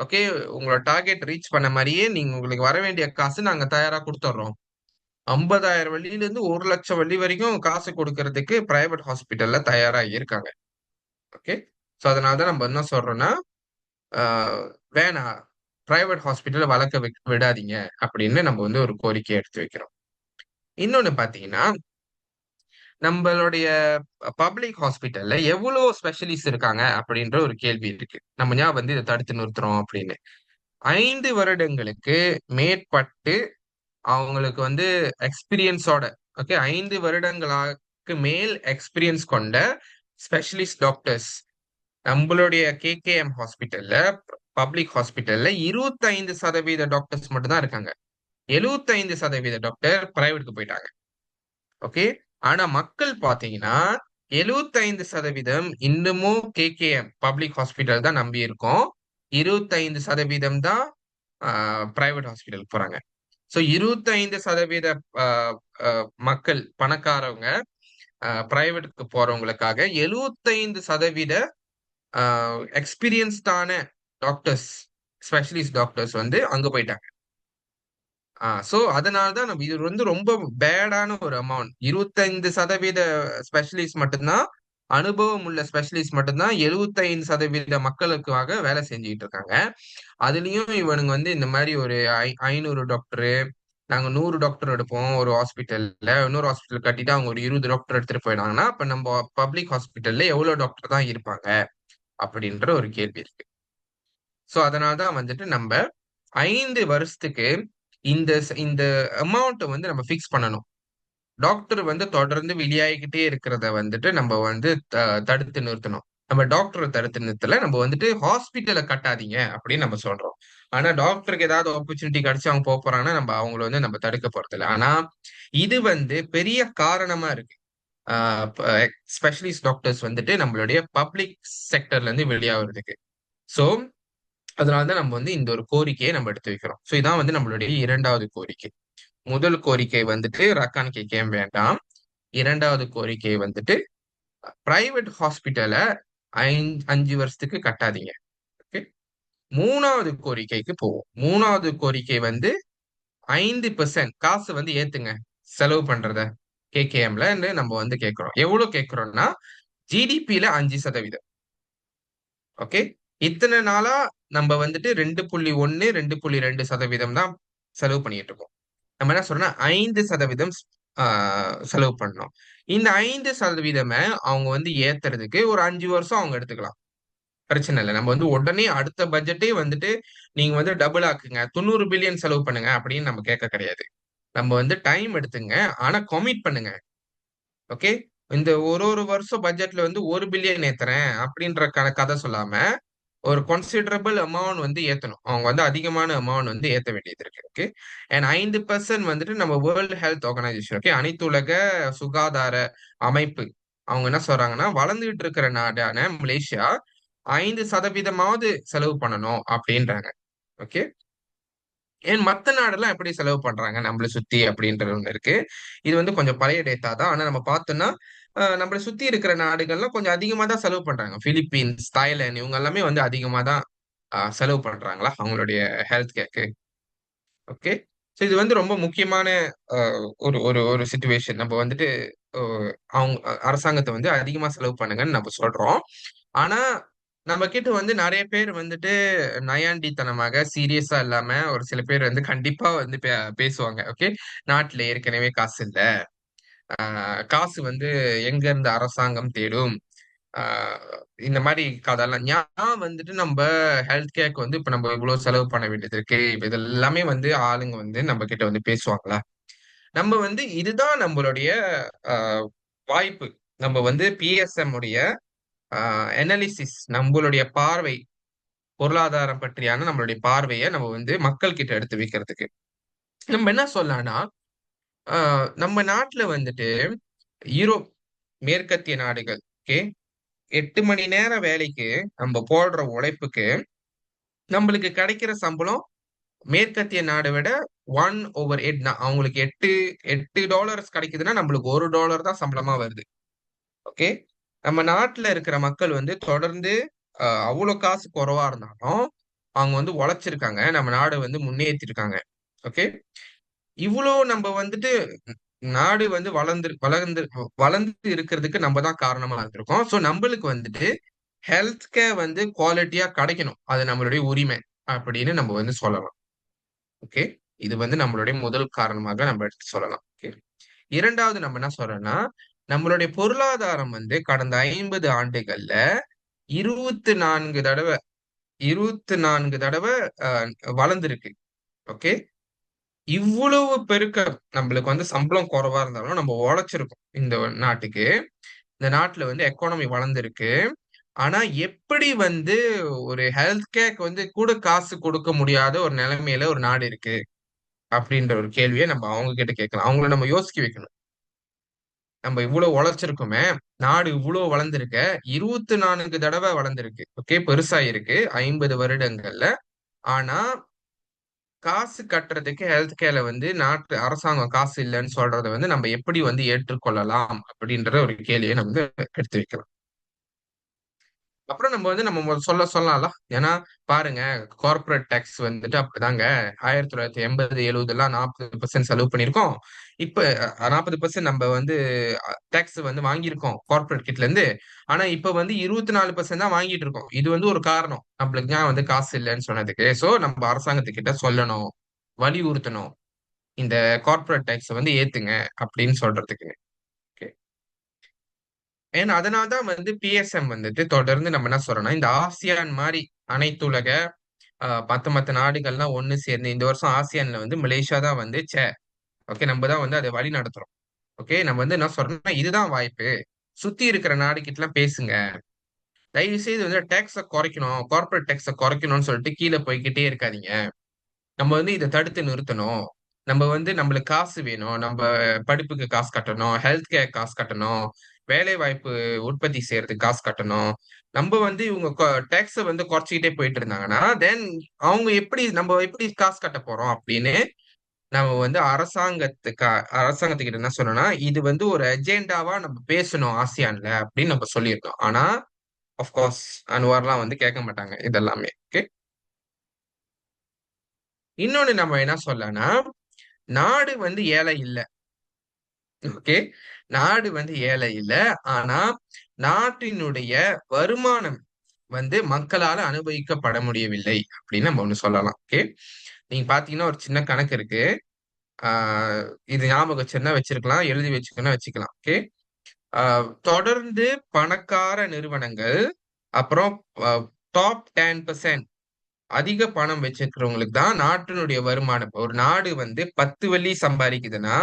ஓகே, உங்களோட டார்கெட் ரீச் பண்ண மாதிரியே நீங்க உங்களுக்கு வர வேண்டிய காசு நாங்க தயாரா கொடுத்துட்றோம். 50,000 வள்ளியில இருந்து 1,00,000 வள்ளி வரைக்கும் காசு கொடுக்கறதுக்கு பிரைவேட் ஹாஸ்பிட்டல்ல தயாரா இருக்காங்க. ஓகே, ஸோ அதனாலதான் நம்ம என்ன சொல்றோம்னா வேணாம், பிரைவேட் ஹாஸ்பிட்டல் வளர்க்க விடாதீங்க அப்படின்னு நம்ம வந்து ஒரு கோரிக்கை எடுத்து வைக்கிறோம். இன்னொன்னு பாத்தீங்கன்னா நம்மளுடைய பப்ளிக் ஹாஸ்பிட்டல்ல எவ்வளவு ஸ்பெஷலிஸ்ட் இருக்காங்க அப்படின்ற ஒரு கேள்வி இருக்கு. நம்ம ஏன் வந்து இதை தடுத்து நிறுத்துறோம் அப்படின்னு 5 வருடங்களுக்கு மேற்பட்டு அவங்களுக்கு வந்து எக்ஸ்பீரியன்ஸோட, ஓகே, 5 வருடங்களுக்கு மேல் எக்ஸ்பீரியன்ஸ் கொண்ட ஸ்பெஷலிஸ்ட் டாக்டர்ஸ் நம்மளுடைய கேகேஎம் ஹாஸ்பிட்டல்ல பப்ளிக் ஹாஸ்பிட்டல்ல 25% டாக்டர்ஸ் மட்டும் தான் இருக்காங்க. 75% டாக்டர் பிரைவேட்டுக்கு போயிட்டாங்க. ஓகே, ஆனா மக்கள் பாத்தீங்கன்னா 75% இன்னமும் கேகேஎம் பப்ளிக் ஹாஸ்பிட்டல் தான் நம்பி இருக்கோம். 25% தான் பிரைவேட் ஹாஸ்பிட்டல் போறாங்க. ஸோ 25% மக்கள் பணக்காரவங்க பிரைவேட்டுக்கு போறவங்களுக்காக 75% எக்ஸ்பீரியன்ஸ்டான டாக்டர்ஸ் ஸ்பெஷலிஸ்ட் டாக்டர்ஸ் வந்து அங்க போயிட்டாங்க. சோ அதனாலதான் நம்ம இது வந்து ரொம்ப பேடான ஒரு அமௌண்ட். 25% ஸ்பெஷலிஸ்ட் மட்டும்தான், அனுபவம் உள்ள ஸ்பெஷலிஸ்ட் மட்டும்தான் 75% மக்களுக்காக வேலை செஞ்சுக்கிட்டு இருக்காங்க. அதுலயும் இவனுங்க வந்து இந்த மாதிரி ஒரு 500 டாக்டரு, நாங்க 100 டாக்டர் எடுப்போம் ஒரு ஹாஸ்பிட்டல்ல, இன்னொரு ஹாஸ்பிட்டல் கட்டிட்டு அவங்க ஒரு 20 டாக்டர் எடுத்துட்டு போயிட்டாங்கன்னா அப்ப நம்ம பப்ளிக் ஹாஸ்பிட்டல்ல எவ்வளவு டாக்டர் தான் இருப்பாங்க அப்படின்ற ஒரு கேள்வி இருக்கு. சோ அதனாலதான் வந்துட்டு நம்ம 5 வருஷத்துக்கு இந்த இந்த அமௌண்ட் வந்து நம்ம ஃபிக்ஸ் பண்ணணும். டாக்டர் வந்து தொடர்ந்து வெளியாகிக்கிட்டே இருக்கிறத வந்துட்டு நம்ம வந்து தடுத்து நிறுத்தணும். நம்ம டாக்டரை தடுத்து நிறுத்தல, நம்ம வந்துட்டு ஹாஸ்பிட்டலை கட்டாதீங்க அப்படின்னு நம்ம சொல்றோம். ஆனா டாக்டருக்கு ஏதாவது ஆப்பர்ச்சுனிட்டி கிடைச்சு அவங்க போக போறாங்கன்னா நம்ம அவங்கள வந்து நம்ம தடுக்க போறது இல்லை. ஆனா இது வந்து பெரிய காரணமா இருக்கு. ஸ்பெஷலிஸ்ட் டாக்டர்ஸ் வந்துட்டு நம்மளுடைய பப்ளிக் செக்டர்ல இருந்து வெளியாகிறதுக்கு. சோ அதனாலதான் நம்ம வந்து இந்த ஒரு கோரிக்கையை நம்ம எடுத்து வைக்கிறோம். சோ இதான் வந்து நம்மளுடைய 2வது கோரிக்கை. முதல் கோரிக்கை வந்துட்டு ரக்கான் கேம் வேண்டாம். 2வது கோரிக்கை வந்துட்டு பிரைவேட் ஹாஸ்பிட்டலை 5 வருஷத்துக்கு கட்டாதீங்க. ஓகே, 3வது கோரிக்கைக்கு போவோம். 3வது கோரிக்கை வந்து 5% காசு வந்து ஏத்துங்க செலவு பண்றத கேகேஎம்ல நம்ம வந்து கேட்கிறோம். எவ்வளவு கேட்கிறோம்னா ஜிடிபியில 5%. ஓகே, இத்தனை நாளா நம்ம வந்துட்டு 2.1 2.2% தான் செலவு பண்ணிட்டு இருக்கோம். நம்ம என்ன சொல்றோம்னா 5% செலவு பண்ணணும். இந்த 5% அவங்க வந்து ஏத்துறதுக்கு ஒரு 5 வருஷம் அவங்க எடுத்துக்கலாம். பிரச்சனை இல்லை. நம்ம வந்து உடனே அடுத்த பட்ஜெட்டே வந்துட்டு நீங்க வந்து டபுள் ஆக்குங்க, 90 பில்லியன் செலவு பண்ணுங்க அப்படின்னு நம்ம கேட்க கிடையாது. நம்ம வந்து டைம் எடுத்துங்க, ஆனா கமிட் பண்ணுங்க. ஓகே, இந்த ஒரு வருஷம் பட்ஜெட்ல வந்து 1 பில்லியன் ஏத்துறேன் அப்படின்ற கதை சொல்லாம ஒரு கன்சிடரபிள் அமௌண்ட் வந்து ஏத்தணும். அவங்க வந்து அதிகமான அமௌண்ட் வந்து ஏத்த வேண்டியது இருக்கு. ஓகே, அண்ட் 5% வந்துட்டு நம்ம வேர்ல்டு ஹெல்த் ஆர்கனைசேஷன், ஓகே, அனைத்துலக சுகாதார அமைப்பு, அவங்க என்ன சொல்றாங்கன்னா வளர்ந்துகிட்டு இருக்கிற நாடான மலேசியா 5% செலவு பண்ணணும் அப்படின்றாங்க. ஓகே, ஏன் மத்த நாடெல்லாம் எப்படி செலவு பண்றாங்க நம்மளை சுத்தி அப்படின்றது ஒண்ணு இருக்கு. இது வந்து கொஞ்சம் பழைய டேட்டா தான். ஆனா நம்ம பார்த்தோம்னா நம்மளை சுத்தி இருக்கிற நாடுகள்லாம் கொஞ்சம் அதிகமா தான் செலவு பண்றாங்க. பிலிப்பீன்ஸ், தாய்லாந்து இவங்க எல்லாமே வந்து அதிகமா தான் செலவு பண்றாங்களா அவங்களுடைய ஹெல்த் கேருக்கு. ஓகே. ஸோ இது வந்து ரொம்ப முக்கியமான ஒரு ஒரு ஒரு சிச்சுவேஷன். நம்ம வந்துட்டு அவங்க அரசாங்கத்தை வந்து அதிகமா செலவு பண்ணுங்கன்னு நம்ம சொல்றோம். ஆனா நம்ம கிட்ட வந்து நிறைய பேர் வந்துட்டு நயாண்டித்தனமாக சீரியஸா இல்லாம ஒரு சில பேர் வந்து கண்டிப்பா வந்து பேசுவாங்க. ஓகே. நாட்டுல ஏற்கனவே காசு இல்ல. காசு வந்து எங்க இருந்து அரசாங்கம் தேடும். ஆஹ் இந்த மாதிரி கதெல்லாம் ஏன் வந்துட்டு நம்ம ஹெல்த் கேருக்கு வந்து இப்ப நம்ம இவ்வளவு செலவு பண்ண வேண்டியது இருக்கு. இப்ப இது எல்லாமே வந்து ஆளுங்க வந்து நம்ம கிட்ட வந்து பேசுவாங்களா? நம்ம வந்து இதுதான் நம்மளுடைய ஆஹ் வாய்ப்பு. நம்ம வந்து பிஎஸ்எம் உடைய அனாலிசிஸ், நம்மளுடைய பார்வை, பொருளாதாரம் பற்றியான நம்மளுடைய பார்வையை நம்ம வந்து மக்கள் கிட்ட எடுத்து வைக்கிறதுக்கு நம்ம என்ன சொல்லலாம்னா, நம்ம நாட்டுல வந்துட்டு யூரோப், மேற்கத்திய நாடுகள், ஓகே, 8 மணி நேர வேலைக்கு நம்ம போடுற உழைப்புக்கு நம்மளுக்கு கிடைக்கிற சம்பளம் மேற்கத்திய நாடை விட 1/8 தான். அவங்களுக்கு எட்டு எட்டு டாலர்ஸ் கிடைக்குதுன்னா நம்மளுக்கு $1 தான் சம்பளமா வருது. ஓகே. நம்ம நாட்டுல இருக்கிற மக்கள் வந்து தொடர்ந்து அவ்வளவு காசு குறைவா இருந்தாலும் அவங்க வந்து உழைச்சிருக்காங்க. நம்ம நாடு வந்து முன்னேற்றிருக்காங்க. ஓகே. இவ்வளோ நம்ம வந்துட்டு நாடு வந்து வளர்ந்து வளர்ந்து வளர்ந்து இருக்கிறதுக்கு நம்ம தான் காரணமா இருந்திருக்கோம். ஸோ நம்மளுக்கு வந்துட்டு ஹெல்த் கேர் வந்து குவாலிட்டியா கிடைக்கணும். அது நம்மளுடைய உரிமை அப்படின்னு நம்ம வந்து சொல்லலாம். ஓகே. இது வந்து நம்மளுடைய முதல் காரணமாக நம்ம எடுத்து சொல்லலாம். ஓகே. இரண்டாவது நம்ம என்ன சொல்றோம்னா, நம்மளுடைய பொருளாதாரம் வந்து கடந்த 50 ஆண்டுகள்ல 24 தடவை 24 தடவை வளர்ந்திருக்கு. ஓகே. இவ்வளவு பெருக்க நம்மளுக்கு வந்து சம்பளம் குறைவா இருந்தாலும் நம்ம உழைச்சிருக்கோம் இந்த நாட்டுக்கு. இந்த நாட்டுல வந்து எக்கானமி வளர்ந்திருக்கு. ஆனா எப்படி வந்து ஒரு ஹெல்த் கேருக்கு வந்து கூட காசு கொடுக்க முடியாத ஒரு நிலைமையில ஒரு நாடு இருக்கு அப்படின்ற ஒரு கேள்வியை நம்ம அவங்க கிட்ட கேட்கலாம். அவங்கள நம்ம யோசிக்க வைக்கணும். நம்ம இவ்வளவு உழைச்சிருக்கோமே, நாடு இவ்வளவு வளர்ந்திருக்க, 24 தடவை வளர்ந்திருக்கு. ஓகே. பெருசா இருக்கு 50 வருடங்கள்ல. ஆனா காசு கட்டுறதுக்கு ஹெல்த் கேர்ல வந்து நாட்டு அரசாங்கம் காசு இல்லைன்னு சொல்றதை வந்து நம்ம எப்படி வந்து ஏற்றுக்கொள்ளலாம் அப்படின்ற ஒரு கேள்வியை நம்ம வந்து எடுத்து வைக்கலாம். அப்புறம் நம்ம வந்து நம்ம சொல்லலாம்ல. ஏன்னா பாருங்க, கார்பரேட் டேக்ஸ் வந்துட்டு அப்படிதாங்க. 1980, 70 40% செலவு பண்ணியிருக்கோம். இப்ப 40% நம்ம வந்து டேக்ஸ் வந்து வாங்கியிருக்கோம் கார்பரேட் கிட்ட இருந்து. ஆனா இப்ப வந்து 24% தான் வாங்கிட்டு இருக்கோம். இது வந்து ஒரு காரணம் நம்மளுக்கு ஏன் வந்து காசு இல்லைன்னு சொன்னதுக்கு. சோ நம்ம அரசாங்கத்துக்கிட்ட சொல்லணும், வலியுறுத்தணும், இந்த கார்பரேட் டேக்ஸ் வந்து ஏத்துங்க அப்படின்னு சொல்றதுக்கு. ஏன்னா அதனால்தான் வந்து பிஎஸ்எம் வந்துட்டு தொடர்ந்து நம்ம என்ன சொல்றோம்னா, இந்த ஆசியான் மாதிரி அனைத்துலக மத்த மத்த நாடுகள்லாம் ஒண்ணு சேர்ந்து இந்த வருஷம் ஆசியான்ல வந்து மலேசியா தான் வந்து ஓகே, நம்ம தான் வந்து அதை வழி நடத்துறோம். ஓகே. நம்ம வந்து என்ன சொல்றோம்னா, இதுதான் வாய்ப்பு. சுத்தி இருக்கிற நாடு கிட்ட எல்லாம் பேசுங்க. தயவு செய்து வந்து டேக்ஸ குறைக்கணும், கார்பரேட் டேக்ஸ குறைக்கணும்னு சொல்லிட்டு கீழே போய்க்கிட்டே இருக்காதீங்க. நம்ம வந்து இதை தடுத்து நிறுத்தணும். நம்ம வந்து நம்மளுக்கு காசு வேணும். நம்ம படிப்புக்கு காசு கட்டணும், ஹெல்த் கேர் காசு கட்டணும், வேலை வாய்ப்பு உற்பத்தி செய்யறதுக்கு காசு கட்டணும். நம்ம வந்து இவங்க டேக்ஸ வந்து குறைச்சிக்கிட்டே போயிட்டு இருந்தாங்கன்னா தென் அவங்க எப்படி நம்ம எப்படி காசு கட்ட போறோம் அப்படின்னு நம்ம வந்து அரசாங்கத்துக்கிட்ட என்ன சொன்னோம்னா, இது வந்து ஒரு அஜெண்டாவா நம்ம பேசணும் ஆசியான்ல அப்படின்னு நம்ம சொல்லியிருந்தோம். ஆனா அஃப்கோர்ஸ் அன்வார்லாம் வந்து கேட்க மாட்டாங்க இதெல்லாமே. ஓகே. இன்னொன்னு நம்ம என்ன சொல்லனா, நாடு வந்து ஏழை இல்ல. ஓகே. நாடு வந்து ஏழை இல்ல. ஆனா நாட்டினுடைய வருமானம் வந்து மக்களால அனுபவிக்கப்பட முடியவில்லை அப்படின்னு நம்ம ஒண்ணு சொல்லலாம். ஓகே. நீங்க பாத்தீங்கன்னா ஒரு சின்ன கணக்கு இருக்கு. ஆஹ் இது ஞாபகம் வச்சிருந்தா வச்சிருக்கலாம், எழுதி வச்சுக்கணும் வச்சுக்கலாம். ஓகே. தொடர்ந்து பணக்கார நிறுவனங்கள், அப்புறம் டாப் 10% அதிக பணம் வச்சிருக்கிறவங்களுக்கு தான் நாட்டினுடைய வருமானம். ஒரு நாடு வந்து 10 வெள்ளி சம்பாதிக்குதுன்னா,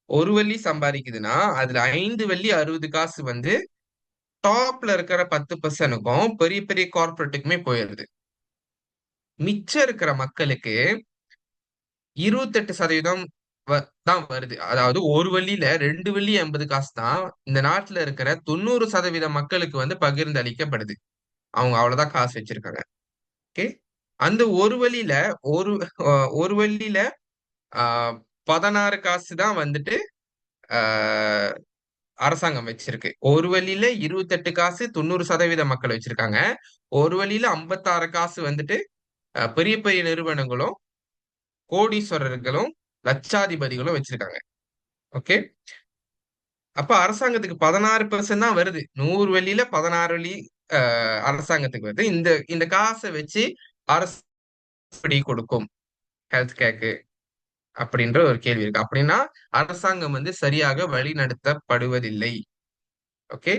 1 வெள்ளி சம்பாதிக்குதுன்னா அதுல 5 வெள்ளி 60 காசு வந்து டாப்ல இருக்கிற 10%க்கும் பெரிய பெரிய கார்பரேட்டுக்குமே போயிருது. மிச்சம் இருக்கிற மக்களுக்கு 28% தான் வருது. அதாவது 1 வெள்ளியில 2 வெள்ளி 80 காசு தான் இந்த நாட்டுல இருக்கிற 90% மக்களுக்கு வந்து பகிர்ந்து அளிக்கப்படுது. அவங்க அவ்வளவுதான் காசு வச்சிருக்காங்க. ஓகே. அந்த ஒரு வழியில ஒரு ஒரு வழியில ஆஹ் 16 காசு தான் வந்துட்டு ஆஹ் அரசாங்கம் வச்சிருக்கு. ஒரு வழியில 28 காசு 90% மக்கள் வச்சிருக்காங்க. ஒரு வழியில 56 காசு வந்துட்டு பெரிய பெரிய நிறுவனங்களும், கோடீஸ்வரர்களும், லட்சாதிபதிகளும் வச்சிருக்காங்க. ஓகே. அப்ப அரசாங்கத்துக்கு 16% தான் வருது. 100 வெள்ளியில 16 வெள்ளி அரசாங்கத்துக்கு வருது. இந்த இந்த காசை வச்சு அரசு எப்படி கொடுக்கும் ஹெல்த் கேருக்கு அப்படின்ற ஒரு கேள்வி இருக்கு. அப்படின்னா அரசாங்கம் வந்து சரியாக வழிநடத்தப்படுவதில்லை. ஓகே.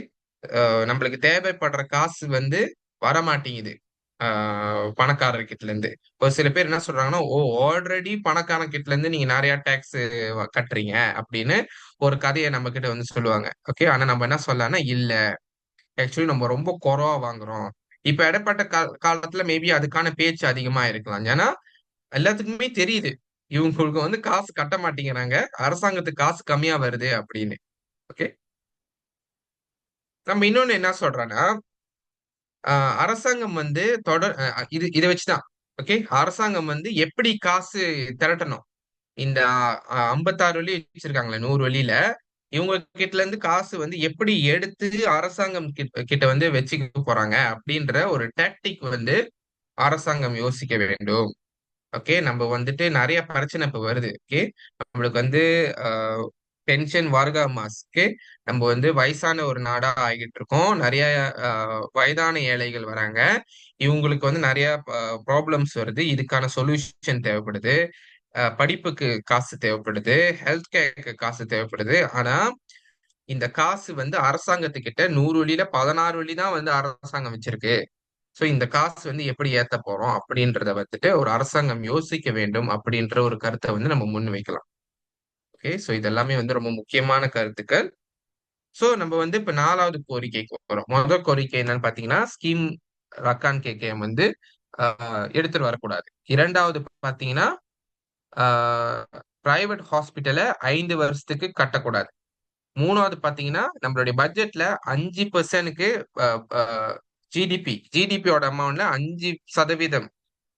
நம்மளுக்கு தேவைப்படுற காசு வந்து வரமாட்டேங்குது பணக்காரர்கிட்ட இருந்து. ஒரு சில பேர் என்ன சொல்றாங்கன்னா, ஓ ஆல்ரெடி பணக்காரன் கிட்ட இருந்து நீங்க நிறைய டேக்ஸ் கட்டுறீங்க அப்படின்னு ஒரு கதையை நம்ம கிட்ட வந்து சொல்லுவாங்க. ஓகே. ஆனா நம்ம என்ன சொல்லலாம்னா, இல்ல ஆக்சுவலி நம்ம ரொம்ப குறைவா வாங்குறோம். இப்ப இடைப்பட்ட காலத்துல மேபி அதுக்கான பேச்சு அதிகமா இருக்கலாம். ஏன்னா எல்லாத்துக்குமே தெரியுது இவங்களுக்கு வந்து காசு கட்ட மாட்டேங்கிறாங்க, அரசாங்கத்துக்கு காசு கம்மியா வருது அப்படின்னு. ஓகே. நம்ம இன்னொன்னு என்ன சொல்றோம்னா, அரசாங்கம் வந்து தொடர் இதை வச்சுதான். ஓகே. அரசாங்கம் வந்து எப்படி காசு திரட்டணும், இந்த 56 வழி வச்சிருக்காங்களே 100 வழியில இவங்க கிட்ட இருந்து காசு வந்து எப்படி எடுத்து அரசாங்கம் கிட்ட வந்து வச்சுக்க போறாங்க அப்படின்ற ஒரு டாக்டிக் வந்து அரசாங்கம் யோசிக்க வேண்டும். ஓகே. நம்ம வந்துட்டு நிறைய பிரச்சனை இப்ப வருது. ஓகே. நம்மளுக்கு வந்து பென்ஷன் வார்கா மாஸ்க்கு நம்ம வந்து வயசான ஒரு நாடா ஆகிட்டு இருக்கோம். நிறைய வயதான ஏழைகள் வராங்க. இவங்களுக்கு வந்து நிறைய ப்ராப்ளம்ஸ் வருது. இதுக்கான சொல்யூஷன் தேவைப்படுது. படிப்புக்கு காசு தேவைப்படுது. ஹெல்த் கேருக்கு காசு தேவைப்படுது. ஆனா இந்த காசு வந்து அரசாங்கத்துக்கிட்ட 100 வழியில 16 வழி தான் வந்து அரசாங்கம் வச்சிருக்கு. சோ இந்த காசு வந்து எப்படி ஏத்த போறோம் அப்படின்றத வந்துட்டு ஒரு அரசாங்கம் யோசிக்க வேண்டும் அப்படின்ற ஒரு கருத்தை வந்து நம்ம முன் வைக்கலாம். ஓகே. சோ இதெல்லாமே வந்து ரொம்ப முக்கியமான கருத்துக்கள். சோ நம்ம வந்து இப்ப 4வது கோரிக்கைக்கு வரோம். முதல் கோரிக்கை என்னன்னு பாத்தீங்கன்னா, ஸ்கீம் ரக்கான் கேகேஎம் வந்து எடுத்துட்டு வரக்கூடாது. 2வது பாத்தீங்கன்னா, பிரைவேட் ஹாஸ்பிட்டலை 5 வருஷத்துக்கு கட்டக்கூடாது. 3வது பாத்தீங்கன்னா, நம்மளுடைய பட்ஜெட்ல 5%க்கு ஜிடிபியோட அமௌண்ட்ல 5%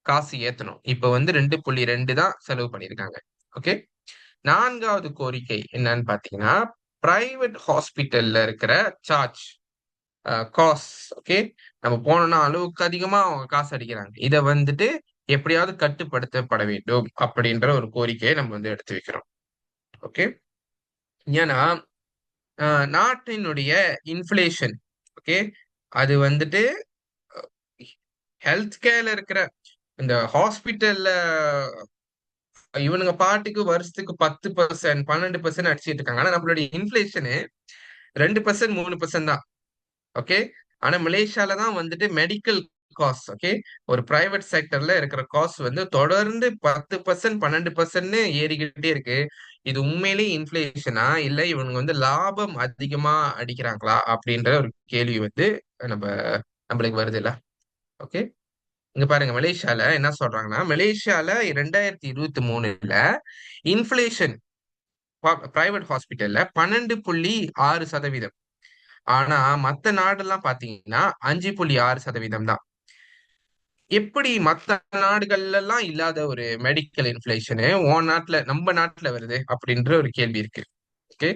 காசு ஏத்தணும். இப்ப வந்து 2.2 தான் செலவு பண்ணிருக்காங்க. ஓகே. 4வது கோரிக்கை என்னன்னு பாத்தீங்கன்னா, பிரைவேட் ஹாஸ்பிட்டல்ல இருக்கிற சார்ஜ் காஸ்ட். ஓகே. நம்ம போனோம்னா அளவுக்கு அதிகமா அவங்க காசு அடிக்கிறாங்க. இத வந்துட்டு எப்படியாவது கட்டுப்படுத்தப்பட வேண்டும் அப்படின்ற ஒரு கோரிக்கையை நம்ம வந்து எடுத்து வைக்கிறோம். ஓகே. ஏன்னா நாட்டினுடைய இன்ஃபிளேஷன், ஓகே, அது வந்துட்டு ஹெல்த் கேர்ல இருக்கிற இந்த ஹாஸ்பிட்டல்ல இவனுங்க பாட்டுக்கு வருஷத்துக்கு 10% 12% அடிச்சிட்டு இருக்காங்க. ஆனா நம்மளுடைய இன்ஃபிளேஷனு 2% 3% தான். ஓகே. ஆனா மலேசியால தான் வந்துட்டு மெடிக்கல் காஸ்ட், ஓகே, ஒரு பிரைவேட் செக்டர்ல இருக்கிற காஸ்ட் வந்து தொடர்ந்து 10% 12% ஏறிக்கிட்டே இருக்கு. இது உண்மையிலேயே இன்ஃபிளேஷனா இல்ல இவனுங்க வந்து லாபம் அதிகமா அடிக்கிறாங்களா அப்படின்ற ஒரு கேள்வி வந்து நம்ம நம்மளுக்கு வருது இல்ல. ஓகே. இங்க பாருங்க, மலேசியால என்ன சொல்றாங்கன்னா, மலேசியால 2023ல இன்ஃபிளேஷன் பிரைவேட் ஹாஸ்பிட்டல்ல 12.6%. ஆனா மத்த நாடெல்லாம் பாத்தீங்கன்னா 5.6% தான். எப்படி மத்த நாடுகள்ல எல்லாம் இல்லாத ஒரு மெடிக்கல் இன்ஃபிளேஷனு உன் நாட்டுல நம்ம நாட்டுல வருது அப்படின்ற ஒரு கேள்வி இருக்கு. ஓகே.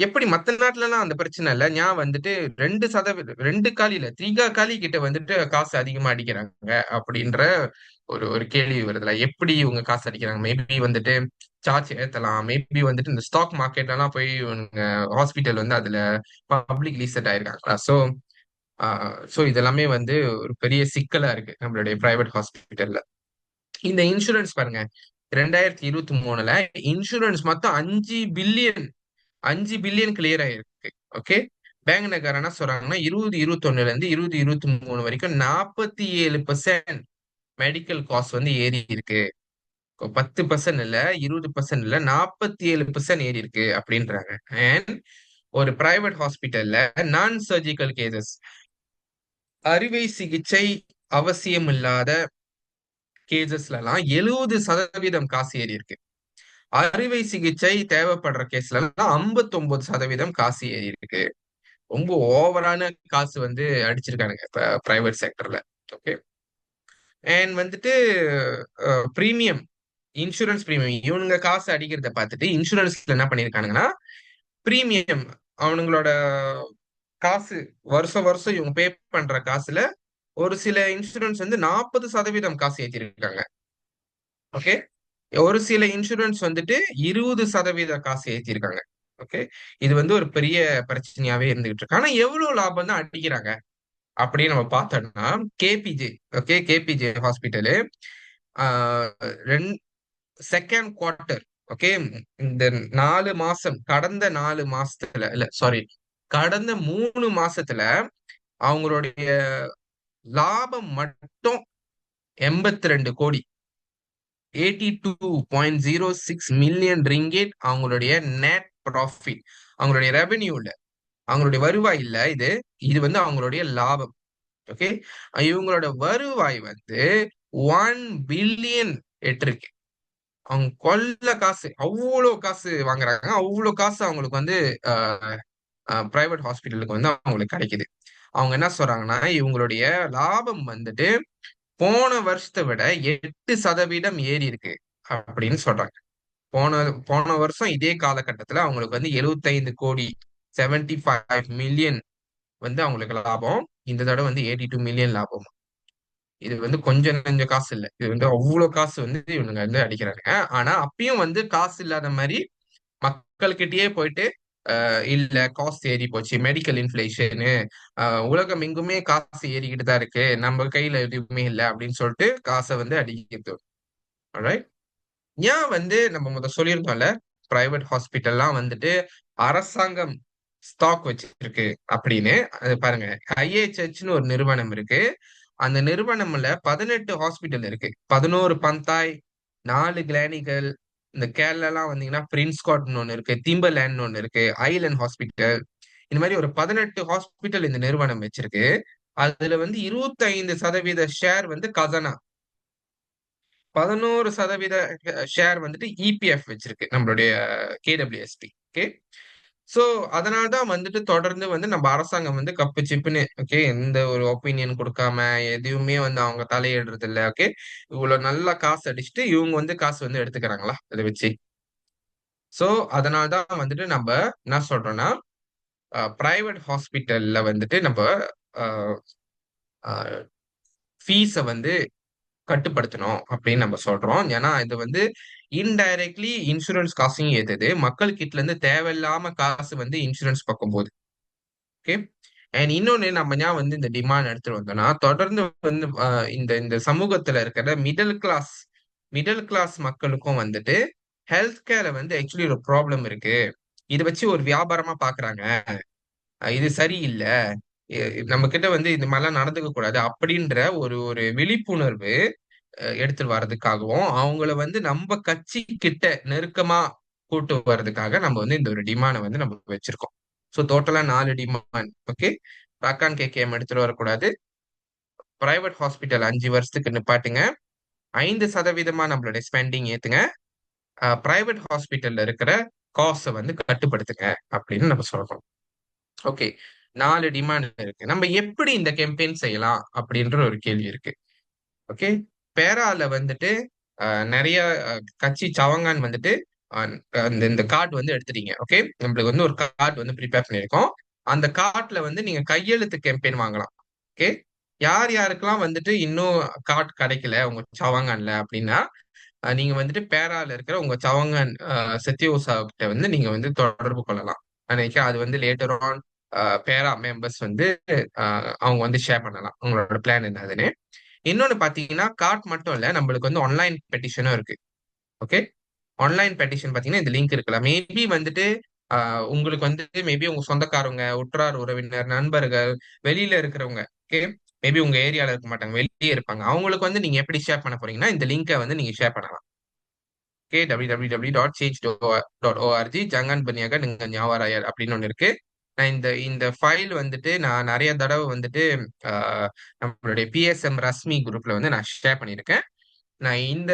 எப்படி மத்த நாட்டுல எல்லாம் அந்த பிரச்சனை இல்ல, ஞான் வந்துட்டு 2%, 2 காலில 3 காலி கிட்ட வந்துட்டு காசு அதிகமா அடிக்கிறாங்க அப்படின்ற ஒரு ஒரு கேள்வி வருதுல. எப்படி இவங்க காசு அடிக்கிறாங்க? மேபி வந்துட்டு சார்ஜ் ஏத்தலாம். மேபி வந்துட்டு இந்த ஸ்டாக் மார்க்கெட் எல்லாம் போய் இவங்க ஹாஸ்பிட்டல் வந்து அதுல பப்ளிக் லிஸ்ட் ஆயிருக்காங்களா? சோ இதெல்லாமே வந்து ஒரு பெரிய சிக்கலா இருக்கு நம்மளுடைய பிரைவேட் ஹாஸ்பிட்டல்ல. இந்த இன்சூரன்ஸ் பாருங்க, 2023ல இன்சூரன்ஸ் மொத்தம் 5 பில்லியன் கிளியர் ஆயிருக்கு. ஓகே. பேங்க் நகர் என்ன சொல்றாங்கன்னா, 2021ல இருந்து 2023 வரைக்கும் 47% மெடிக்கல் காஸ்ட் வந்து ஏறி இருக்கு. 10% இல்ல, 20% இல்ல, 47% ஏறி இருக்கு அப்படின்றாங்க. அண்ட் ஒரு பிரைவேட் ஹாஸ்பிட்டல்ல நான் சர்ஜிக்கல் கேசஸ், அறுவை சிகிச்சை அவசியம் இல்லாத கேசஸ்ல எல்லாம் 70% காசு ஏறி இருக்கு. அறுவை சிகிச்சை தேவைப்படுற கேஸ்ல எல்லாம் 59% காசு ஏறி இருக்கு. ரொம்ப ஓவரான காசு வந்து அடிச்சிருக்கானுங்க இப்ப பிரைவேட் செக்டர்ல. ஓகே. அண்ட் வந்துட்டு பிரீமியம், இன்சூரன்ஸ் பிரீமியம் இவனுங்க காசு அடிக்கிறத பார்த்துட்டு இன்சூரன்ஸ்ல என்ன பண்ணிருக்கானுங்கன்னா, பிரீமியம் அவனுங்களோட காசு வருஷம் வருஷம் இவங்க பே பண்ற காசுல ஒரு சில இன்சூரன்ஸ் வந்து 40% காசு ஏத்திருக்காங்க. ஓகே. ஒரு சில இன்சூரன்ஸ் வந்துட்டு 20% காசு ஏத்திருக்காங்க. ஓகே. இது வந்து ஒரு பெரிய பிரச்சனையாவே இருந்துகிட்டு இருக்கு. ஆனா எவ்வளவு லாபம் தான் அடிக்கிறாங்க அப்படின்னு நம்ம பார்த்தோம்னா, கேபிஜே ஓகே கேபிஜே ஹாஸ்பிட்டலு செகண்ட் குவார்ட்டர் ஓகே இந்த 4 மாசம் கடந்த 4 மாசத்துல இல்ல சாரி கடந்த 3 மாசத்துல அவங்களுடைய லாபம் மட்டும் 82 கோடி 82.06 மில்லியன் ரிங்கெட் அவங்களுடைய நெட் ப்ராஃபிட். அவங்களுடைய ரெவென்யூல அவங்களுடைய வருவாய் இல்ல இது இது வந்து அவங்களுடைய லாபம். ஓகே. இவங்களோட வருவாய் வந்து 1 பில்லியன் எட்டிருக்கு. அவங்க கொள்ள காசு அவ்வளவு காசு வாங்குறாங்க. அவ்வளவு காசு அவங்களுக்கு வந்து பிரைவேட் ஹாஸ்பிட்டலுக்கு வந்து அவங்களுக்கு கிடைக்குது. அவங்க என்ன சொல்றாங்கன்னா இவங்களுடைய லாபம் வந்துட்டு போன வருஷத்தை விட 8% ஏறி இருக்கு அப்படின்னு சொல்றாங்க. போன போன வருஷம் இதே காலகட்டத்துல அவங்களுக்கு வந்து 75 கோடி 75 மில்லியன் வந்து அவங்களுக்கு லாபம். இந்த தடவை வந்து 82 மில்லியன் லாபம். இது வந்து கொஞ்சம் நெஞ்ச காசு இல்ல. இது வந்து அவ்வளவு காசு வந்து இவனுங்க வந்து அடிக்கிறாங்க. ஆனா அப்பயும் வந்து காசு இல்லாத மாதிரி மக்கள்கிட்டயே போயிட்டு இல்ல காசு ஏறி போச்சு, மெடிக்கல் இன்ஃபிளேஷனு, உலகம் எங்குமே காசு ஏறிக்கிட்டு தான் இருக்கு, நம்ம கையில எதுவுமே இல்லை அப்படின்னு சொல்லிட்டு காசை வந்து அடிக்கிறது. alright? ஏன் வந்து நம்ம சொல்லியிருந்தோம்ல பிரைவேட் ஹாஸ்பிட்டல்லாம் வந்துட்டு அரசாங்கம் ஸ்டாக் வச்சிருக்கு அப்படின்னு. அது பாருங்க, ஐஏஹெச்னு ஒரு நிறுவனம் இருக்கு. அந்த நிறுவனம்ல 18 ஹாஸ்பிட்டல் இருக்கு. 11 பந்தாய், 4 கிளானிக்கல். இந்த கேரளாலாம் வந்தீங்கன்னா பிரின்ஸ்காட்னு ஒண்ணு இருக்கு, திம்பர்லேண்ட்னு ஒண்ணு இருக்கு, ஐலண்ட் ஹாஸ்பிட்டல். இந்த மாதிரி ஒரு 18 ஹாஸ்பிட்டல் இந்த நிறுவனம் வச்சிருக்கு. அதுல வந்து 25% ஷேர் வந்து கசனா, 11% ஷேர் வந்துட்டு இபிஎஃப் வச்சிருக்கு நம்மளுடைய கேடபிள்யூஎஸ்பி. ஓகே. சோ அதனாலதான் வந்துட்டு தொடர்ந்து வந்து நம்ம அரசாங்கம் வந்து கப்பு சிப்புன்னு ஓகே எந்த ஒரு ஒப்பீனியன் கொடுக்காம எதுவுமே வந்து அவங்க தலையிடுறது இல்ல. ஓகே. இவ்வளவு நல்லா காசு அடிச்சுட்டு இவங்க வந்து காசு வந்து எடுத்துக்கிறாங்களா அதை வச்சு. சோ அதனாலதான் வந்துட்டு நம்ம என்ன சொல்றோம்னா பிரைவேட் ஹாஸ்பிட்டல்ல வந்துட்டு நம்ம ஃபீஸை வந்து கட்டுப்படுத்தணும் அப்படின்னு நம்ம சொல்றோம். ஏன்னா இது வந்து இன்டைரக்ட்லி இன்சூரன்ஸ் காசையும் ஏத்துது. மக்கள் கிட்ட இருந்து தேவையில்லாம காசு வந்து இன்சூரன்ஸ் பக்கம் போகுது. ஓகே. அண்ட் இன்னொன்னு நம்ம ஏன் வந்து இந்த டிமாண்ட் எடுத்துட்டு வந்தோம்னா தொடர்ந்து வந்து இந்த இந்த சமூகத்துல இருக்கிற மிடில் கிளாஸ் மக்களுக்கும் வந்துட்டு ஹெல்த் கேர்ல வந்து ஆக்சுவலி ஒரு ப்ராப்ளம் இருக்கு. இதை வச்சு ஒரு வியாபாரமா பாக்குறாங்க. இது சரியில்லை. நம்ம கிட்ட வந்து இந்த மாதிரிலாம் நடந்துக்க கூடாது அப்படின்ற ஒரு ஒரு விழிப்புணர்வு எடுத்துட்டு வர்றதுக்காகவும் அவங்கள வந்து நம்ம கட்சி கிட்ட நெருக்கமா கூட்டு வர்றதுக்காக நம்ம வந்து இந்த ஒரு டிமாண்டை வந்து நம்ம வச்சிருக்கோம். ஸோ டோட்டலா 4 டிமாண்ட். ஓகே. ராக்கான் கேகேஎம் எடுத்துட்டு வரக்கூடாது, பிரைவேட் ஹாஸ்பிட்டல் 5 வருஷத்துக்கு நிப்பாட்டுங்க, 5% நம்மளுடைய ஸ்பெண்டிங் ஏத்துங்க, பிரைவேட் ஹாஸ்பிட்டல்ல இருக்கிற காசை வந்து கட்டுப்படுத்துங்க அப்படின்னு நம்ம சொல்றோம். ஓகே. 4 டிமாண்ட் இருக்கு. நம்ம எப்படி இந்த கேம்பெயின் செய்யலாம் அப்படின்ற ஒரு கேள்வி இருக்கு. ஓகே. பேரால வந்துட்டு நிறைய கட்சி சவங்கான் வந்துட்டு இந்த கார்டு வந்து எடுத்துட்டீங்க. ஓகே. நம்மளுக்கு வந்து ஒரு கார்டு வந்து ப்ரிப்பேர் பண்ணிருக்கோம். அந்த கார்ட்ல வந்து நீங்க கையெழுத்து கேம்பெயின் வாங்கலாம். ஓகே. யார் யாருக்கெல்லாம் வந்துட்டு இன்னும் கார்டு கிடைக்கல உங்க சவங்கான்ல அப்படின்னா நீங்க வந்துட்டு பேரால இருக்கிற உங்க சவங்கன் சத்யோசா கிட்ட வந்து நீங்க வந்து தொடர்பு கொள்ளலாம். நினைக்கிறேன் அது வந்து லேட்டர் ஆன் பேரா மெம்பர்ஸ் வந்து அவங்க வந்து ஷேர் பண்ணலாம் உங்களோட பிளான் என்னதுன்னு. இன்னொன்னு பாத்தீங்கன்னா கார்ட் மட்டும் இல்ல, நம்மளுக்கு வந்து ஆன்லைன் பெட்டிஷனும் இருக்கு. ஓகே. ஆன்லைன் பெட்டிஷன் பாத்தீங்கன்னா இந்த லிங்க் இருக்குல்ல, மேபி வந்துட்டு உங்களுக்கு வந்து மேபி உங்க சொந்தக்காரங்க, உற்றார் உறவினர், நண்பர்கள், வெளியில இருக்கிறவங்க ஓகே மேபி உங்க ஏரியால இருக்க மாட்டாங்க, வெளியே இருப்பாங்க. அவங்களுக்கு வந்து நீங்க எப்படி ஷேர் பண்ண போறீங்கன்னா இந்த லிங்கை வந்து நீங்க ஷேர் பண்ணலாம். ஓகே. www.change.org ஜங்கன் பனியாக நீங்க ஞாபகம் அப்படின்னு ஒண்ணு இருக்கு. நான் இந்த இந்த ஃபைல் வந்துட்டு நான் நிறைய தடவை வந்துட்டு நம்மளுடைய பிஎஸ்எம் ரஸ்மி குரூப்ல வந்து நான் ஷேர் பண்ணியிருக்கேன். நான் இந்த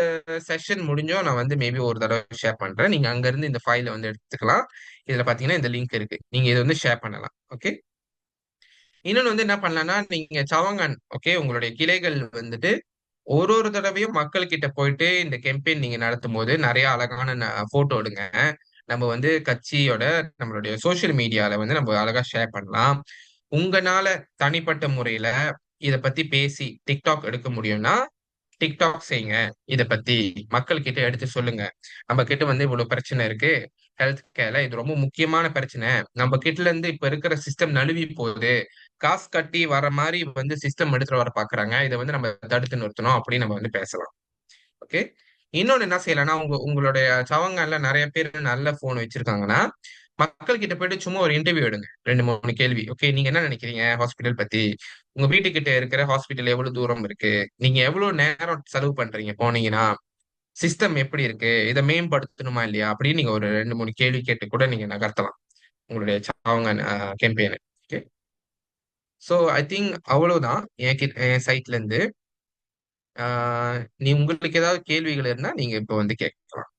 செஷன் முடிஞ்சோம் நான் வந்து மேபி ஒரு தடவை ஷேர் பண்றேன். நீங்க அங்க இருந்து இந்த ஃபைலை வந்து எடுத்துக்கலாம். இதுல பாத்தீங்கன்னா இந்த லிங்க் இருக்கு, நீங்க இதை வந்து ஷேர் பண்ணலாம். ஓகே. இன்னொன்னு வந்து என்ன பண்ணலாம்னா நீங்க சவங்கன் ஓகே உங்களுடைய கிளைகள் வந்துட்டு ஒரு தடவையும் மக்கள் கிட்ட போயிட்டு இந்த கேம்பெயின் நீங்க நடத்தும் போது நிறைய அழகான போட்டோ எடுங்க. நம்ம வந்து கட்சியோட நம்மளுடைய சோஷியல் மீடியால வந்து நம்ம அழகா ஷேர் பண்ணலாம். உங்கனால தனிப்பட்ட முறையில இத பத்தி பேசி டிக்டாக் எடுக்க முடியும்னா டிக்டாக் செய்யுங்க. இத பத்தி மக்கள் கிட்ட எடுத்து சொல்லுங்க. நம்ம கிட்ட வந்து இவ்வளவு பிரச்சனை இருக்கு. ஹெல்த் கேர்ல இது ரொம்ப முக்கியமான பிரச்சனை. நம்ம கிட்ட இருந்து இப்ப இருக்கிற சிஸ்டம் நழுவி போகுது. காசு கட்டி வர மாரி வந்து சிஸ்டம் எடுத்துட்டு வர பாக்குறாங்க. இத வந்து நம்ம தடுத்து நிறுத்தணும் அப்படின்னு நம்ம வந்து பேசலாம். ஓகே. இன்னொன்னு என்ன செய்யலாம்னா, உங்களுடைய சவங்கல்ல நெறைய பேர் நல்ல ஃபோன் வச்சிருக்காங்கன்னா, மக்கள் கிட்ட போயிட்டு சும்மா ஒரு இன்டர்வியூ எடுங்க. 2, 3 கேள்வி. ஓகே. நீங்க என்ன நினைக்கிறீங்க ஹாஸ்பிடல் பத்தி? உங்க வீட்டுக்கிட்ட இருக்கிற ஹாஸ்பிடல் எவ்வளவு தூரம் இருக்கு? நீங்க எவ்வளவு நேரம் செலவு பண்றீங்க போனீங்கன்னா? சிஸ்டம் எப்படி இருக்கு? இத மேம்படுத்தணுமா இல்லையா? அப்படின்னு நீங்க ஒரு 2, 3 கேள்வி கேட்டு கூட நீங்க நகர்த்தலாம். உங்களுடைய சவங்க கேம்பெய்ன. ஓகே. சோ ஐ திங்க் அவ்வளவுதான் என் சைட்ல இருந்து. ஆ உங்களுக்கு ஏதாவது கேள்விகள் இருந்தா நீங்க இப்ப வந்து கேட்கலாம்.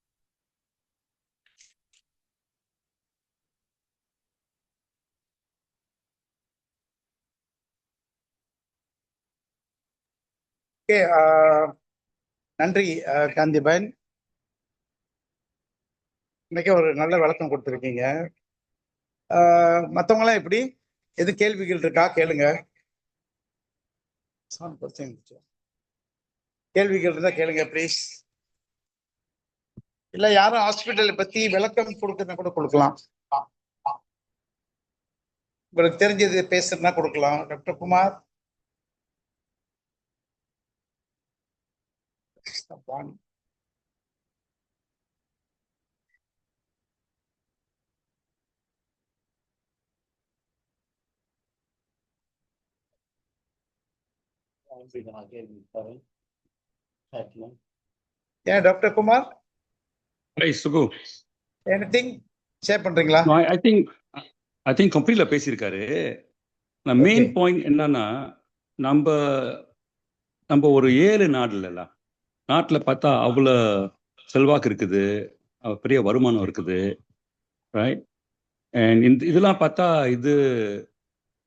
ஓகே. நன்றி காந்திபன். இன்னைக்கு ஒரு நல்ல விளக்கம் கொடுத்துருக்கீங்க. மற்றவங்களாம் எப்படி எது கேள்விகள் இருக்கா? கேளுங்க. கேள்விகள் இருந்தா கேளுங்க ப்ளீஸ். இல்ல யாரும் ஹாஸ்பிட்டலை பத்தி விளக்கம் கொடுக்கறதுனா கூட கொடுக்கலாம். உங்களுக்கு தெரிஞ்சது பேசுறதுனா கொடுக்கலாம். டாக்டர் குமார். ஏன் doctor Kumar Hey, Sugu. Anything share பண்றீங்களா? No, I think கம்ப்ளீட்ல பேசியிருக்காரு. நான் மெயின் பாயிண்ட் என்னன்னா, நம்ம நம்ம ஒரு 7 நாடுல நாட்டில் பார்த்தா அவ்வளோ செல்வாக்கு இருக்குது, பெரிய வருமானம் இருக்குது, ரைட்? அண்ட் இதெல்லாம் பார்த்தா இது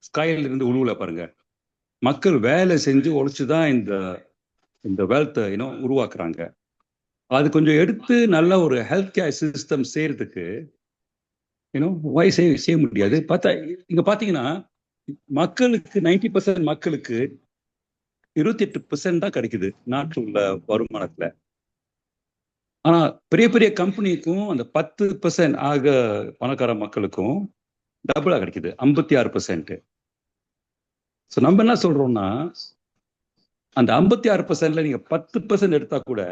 ஸ்கைல இருந்து உழுவுல பாருங்க. மக்கள் வேலை செஞ்சு உழைச்சு தான் இந்த வெல்த்தை உருவாக்குறாங்க. அது கொஞ்சம் எடுத்து நல்ல ஒரு ஹெல்த் கேர் சிஸ்டம் செய்யறதுக்கு வாய் செய்ய முடியாது. பார்த்தா இங்க பாத்தீங்கன்னா மக்களுக்கு 90% மக்களுக்கு 28% தான் கிடைக்குது நாட்டில் உள்ள வருமானத்துல. ஆனா பெரிய பெரிய கம்பெனிக்கும் அந்த 10% ஆக பணக்கார மக்களுக்கும் டபுளா கிடைக்குது, 56%. ஸோ நம்ம என்ன சொல்றோம்னா, அந்த 56%ல நீங்க 10% எடுத்தா கூட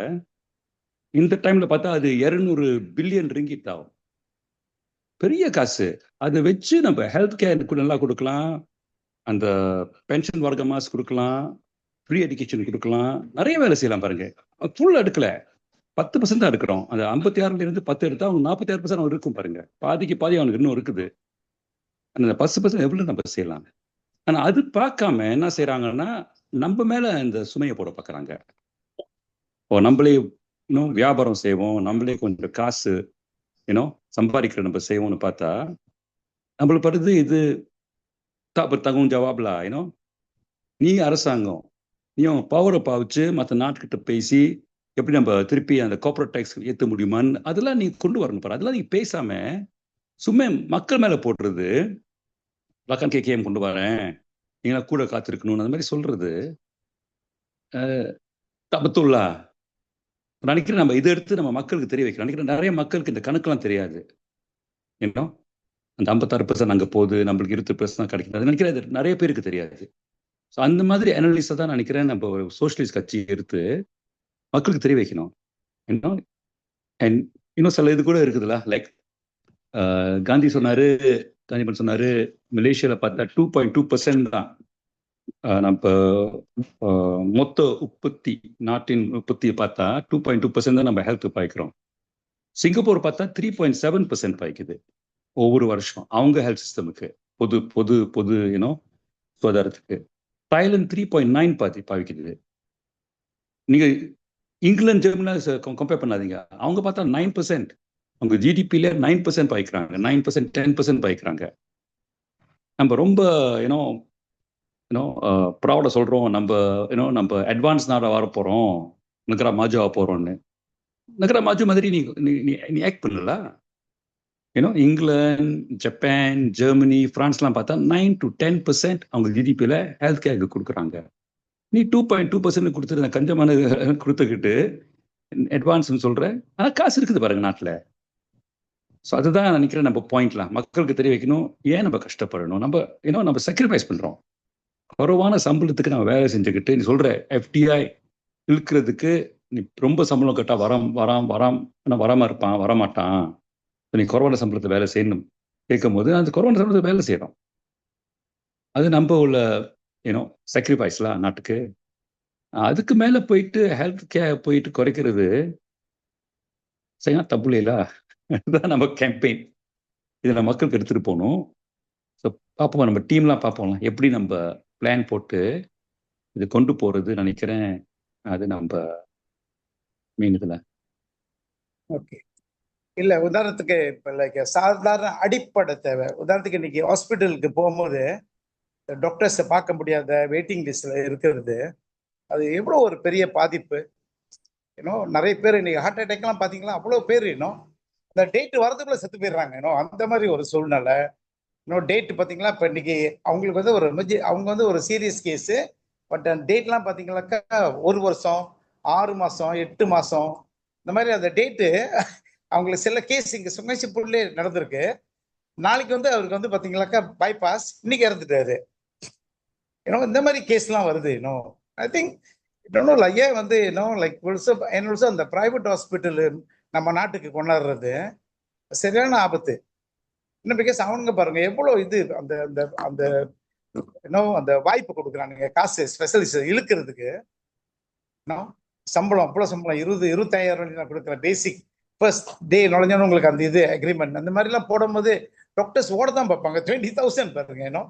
இந்த டைம்ல பார்த்தா அது 200 பில்லியன் ரிங்கிட் ஆகும். பெரிய காசு. அதை வச்சு நம்ம ஹெல்த் கேருக்கு நல்லா கொடுக்கலாம், அந்த பென்ஷன் வர்க்க மாஸ் கொடுக்கலாம், ஃப்ரீ எஜுகேஷன் கொடுக்கலாம், நிறைய வேலை செய்யலாம் பாருங்க. ஃபுல் எடுக்கல, 10% தான் எடுக்கிறோம். அந்த 56ல இருந்து 10 எடுத்தா அவனுக்கு 46% அவன் இருக்கும் பாருங்க. பாதிக்கு பாதி அவனுக்கு இன்னும் இருக்குது. அந்த 10% எவ்வளவு நம்ம செய்யலாம். ஆனா அது பார்க்காம என்ன செய்யறாங்கன்னா, நம்ம மேல இந்த சுமையை போட பார்க்கறாங்க. நம்மளே இன்னும் வியாபாரம் செய்வோம், நம்மளே கொஞ்சம் காசு சம்பாதிக்கிற நம்ம செய்வோம்னு பார்த்தா நம்மளுக்கு படுது இது தகும் ஜவாப்லா. நீ அரசாங்கம், நீயும் பவரை பாவிச்சு மற்ற நாட்டுக்கிட்ட பேசி எப்படி நம்ம திருப்பி அந்த கார்பரேட் டேக்ஸ் ஏற்ற முடியுமான்னு அதெல்லாம் நீ கொண்டு வரணும் பாரு. அதெல்லாம் நீ பேசாம சும்மா மக்கள் மேல போடுறது, லக்கன் கேம் கொண்டு வரேன், நீங்களா கூட காத்திருக்கணும்னு அந்த மாதிரி சொல்றது தபத்துள்ளா நினைக்கிறேன். நம்ம இதை எடுத்து நம்ம மக்களுக்கு தெரிய வைக்கிறோம். நினைக்கிறேன் நிறைய மக்களுக்கு இந்த கணக்கெல்லாம் தெரியாது. அந்த 56% அங்கே போகுது, நம்மளுக்கு 20% தான் கிடைக்குது, அது நினைக்கிறேன். அது நிறைய பேருக்கு தெரியாது. ஸோ அந்த மாதிரி அனலிஸ்டை தான் நினைக்கிறேன் நம்ம சோஷியலிஸ்ட் கட்சி எடுத்து மக்களுக்கு தெரிய வைக்கணும். அண்ட் இன்னும் சில இது கூட இருக்குதுல்ல, லைக் காந்திபன் சொன்னாரு மலேசியாவில் பார்த்தா 2.2% தான் நம்ம மொத்த உற்பத்தி, நாட்டின் உற்பத்தியை பார்த்தா 2.2% தான் நம்ம ஹெல்த் பாய்க்கிறோம். சிங்கப்பூர் பார்த்தா 3.7% பாய்க்குது ஒவ்வொரு வருஷம் அவங்க ஹெல்த் சிஸ்டமுக்கு, பொது பொது பொது சுகாதாரத்துக்கு. தாய்லாந்து 3.9 பாவிக்குது. நீங்க இங்கிலாந்து, ஜெர்மனி கம்பேர் பண்ணாதீங்க. அவங்க பார்த்தா 9%, அவங்க ஜிடிபியில 9% பாய்க்கிறாங்க, 9%, 10% பாய்க்கிறாங்க. நம்ம ரொம்ப ப்ரௌடா சொல்றோம், நம்ம அட்வான்ஸ் நாடா வர போறோம், நகரா மாஜாவா போறோம்னு. நகரா மாஜு மாதிரி நீ ஆக்ட் பண்ணல. இங்கிலாந்து, ஜப்பான், ஜெர்மனி, பிரான்ஸ்லாம் பார்த்தா 9 to 10% அவங்க ஜிடிபியில் ஹெல்த் கேருக்கு கொடுக்குறாங்க. நீ 2.2% கொடுத்துருந்த கஞ்சமான கொடுத்துக்கிட்டு அட்வான்ஸ்னு சொல்ற. ஆனால் காசு இருக்குது பாருங்க நாட்டில். ஸோ அதுதான் நினைக்கிறேன் நம்ம பாயிண்ட்லாம் மக்களுக்கு தெரிய வைக்கணும். ஏன் நம்ம கஷ்டப்படணும்? நம்ம சாக்ரிஃபைஸ் பண்ணுறோம். குறைவான சம்பளத்துக்கு நம்ம வேலை செஞ்சுக்கிட்டு நீ சொல்ற எஃப்டிஐ இழுக்கிறதுக்கு நீ ரொம்ப சம்பளம் கேட்டால் வராமல் இருப்பான், வரமாட்டான். நீ குறைவான சம்பளத்தை வேலை செய்யணும் கேட்கும் போது அந்த குறைவான சம்பளத்தை வேலை செய்யணும். அது நம்ம உள்ள சாக்ரிஃபைஸ்லாம் நாட்டுக்கு. அதுக்கு மேலே போயிட்டு ஹெல்த் கேர் போயிட்டு குறைக்கிறது சரியா தப்பு இல்லைங்களா? அதுதான் நம்ம கேம்பெயின். இதை நம்ம மக்களுக்கு எடுத்துகிட்டு போகணும். ஸோ பார்ப்போம், நம்ம டீம்லாம் பார்ப்போம் எப்படி நம்ம பிளான் போட்டு இது கொண்டு போகிறது நினைக்கிறேன். அது நம்ம மீன் இதில் ஓகே. இல்ல உதாரணத்துக்கு இப்ப லைக் சாதாரண அடிப்படை தேவை. உதாரணத்துக்கு இன்னைக்கு ஹாஸ்பிட்டலுக்கு போகும்போது டாக்டர்ஸை பார்க்க முடியாத வெயிட்டிங் லிஸ்ட்ல இருக்கிறது, அது எவ்வளோ ஒரு பெரிய பாதிப்பு. நிறைய பேர் இன்னைக்கு ஹார்ட் அட்டாக்லாம் பார்த்தீங்களா, அவ்வளோ பேர் இந்த டேட் வரதுக்குள்ள செத்து போயிடுறாங்க. அந்த மாதிரி ஒரு சூழ்நிலை. டேட் பார்த்தீங்களா, இப்போ இன்னைக்கு அவங்களுக்கு வந்து அவங்க வந்து ஒரு சீரியஸ் கேஸு. பட் அந்த டேட்லாம் பார்த்தீங்கன்னாக்கா 1 வருஷம், 6 மாதம், 8 மாதம், இந்த மாதிரி அந்த டேட்டு அவங்களுக்கு சில கேஸ் இங்கே சுங்கசிப்பூர்லேயே நடந்திருக்கு. நாளைக்கு வந்து அவருக்கு வந்து பார்த்தீங்கன்னாக்கா பைபாஸ், இன்னைக்கு இறந்துட்டாரு. இந்த மாதிரி கேஸ்லாம் வருது. ஐ திங்க் ஏன் வந்து லைக் ஆல்சோ அந்த பிரைவேட் ஹாஸ்பிட்டல் நம்ம நாட்டுக்கு கொண்டாடுறது சரியான ஆபத்து. இன்னும் பிகாஸ் அவனுங்க பாருங்க எவ்வளோ இது அந்த அந்த அந்த அந்த வாய்ப்பு கொடுக்குறானுங்க, காசு ஸ்பெஷலிஸ்ட் இழுக்கிறதுக்கு. சம்பளம் அவ்வளோ சம்பளம் 20-25,000 கொடுக்குற பேசிக் ஃபர்ஸ்ட் டே நுழைஞ்சோன்னு உங்களுக்கு அந்த இது அக்ரிமெண்ட் அந்த மாதிரிலாம் போடும்போது டாக்டர்ஸ் ஓட தான் பார்ப்பாங்க. 20,000 பாருங்க.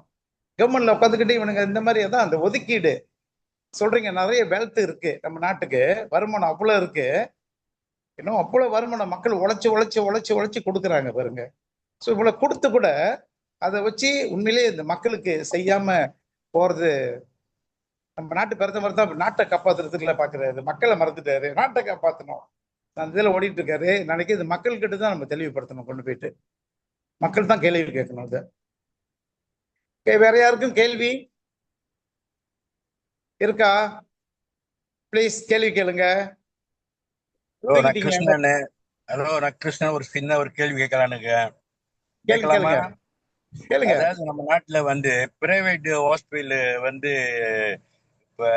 கவர்மெண்ட்ல உட்காந்துக்கிட்டு இவனுங்க இந்த மாதிரி தான் அந்த ஒதுக்கீடு சொல்றீங்க. நிறைய வெல்த் இருக்கு நம்ம நாட்டுக்கு, வருமானம் அவ்வளோ இருக்கு. அவ்வளோ வருமானம் மக்கள் உழைச்சி உழைச்சி உழைச்சி உழைச்சி கொடுக்குறாங்க பாருங்க. ஸோ இவ்வளோ கொடுத்து கூட அதை வச்சு உண்மையிலேயே இந்த மக்களுக்கு செய்யாம போறது. நம்ம நாட்டு பிறந்த மாதிரி தான் நாட்டை காப்பாத்துறதுக்குள்ள பாக்குறாரு, மக்களை மறந்துட்டாரு. நாட்டை காப்பாற்றணும் அந்த இதில் ஓடிட்டு இருக்காரு. நாளைக்கு இது மக்கள்கிட்ட தான் நம்ம தெளிவுபடுத்தணும். கொண்டு போயிட்டு மக்கள் தான் கேள்வி கேட்கணும். அது வேற யாருக்கும் கேள்வி இருக்கா? ப்ளீஸ் கேள்வி கேளுங்க. நான் கிருஷ்ணன் ஒரு சின்ன ஒரு கேள்வி கேட்கலானுங்க. கேட்கலாமா? கேளுங்க. அதாவது நம்ம நாட்டுல வந்து பிரைவேட் ஹாஸ்பிட்டல் வந்து இப்ப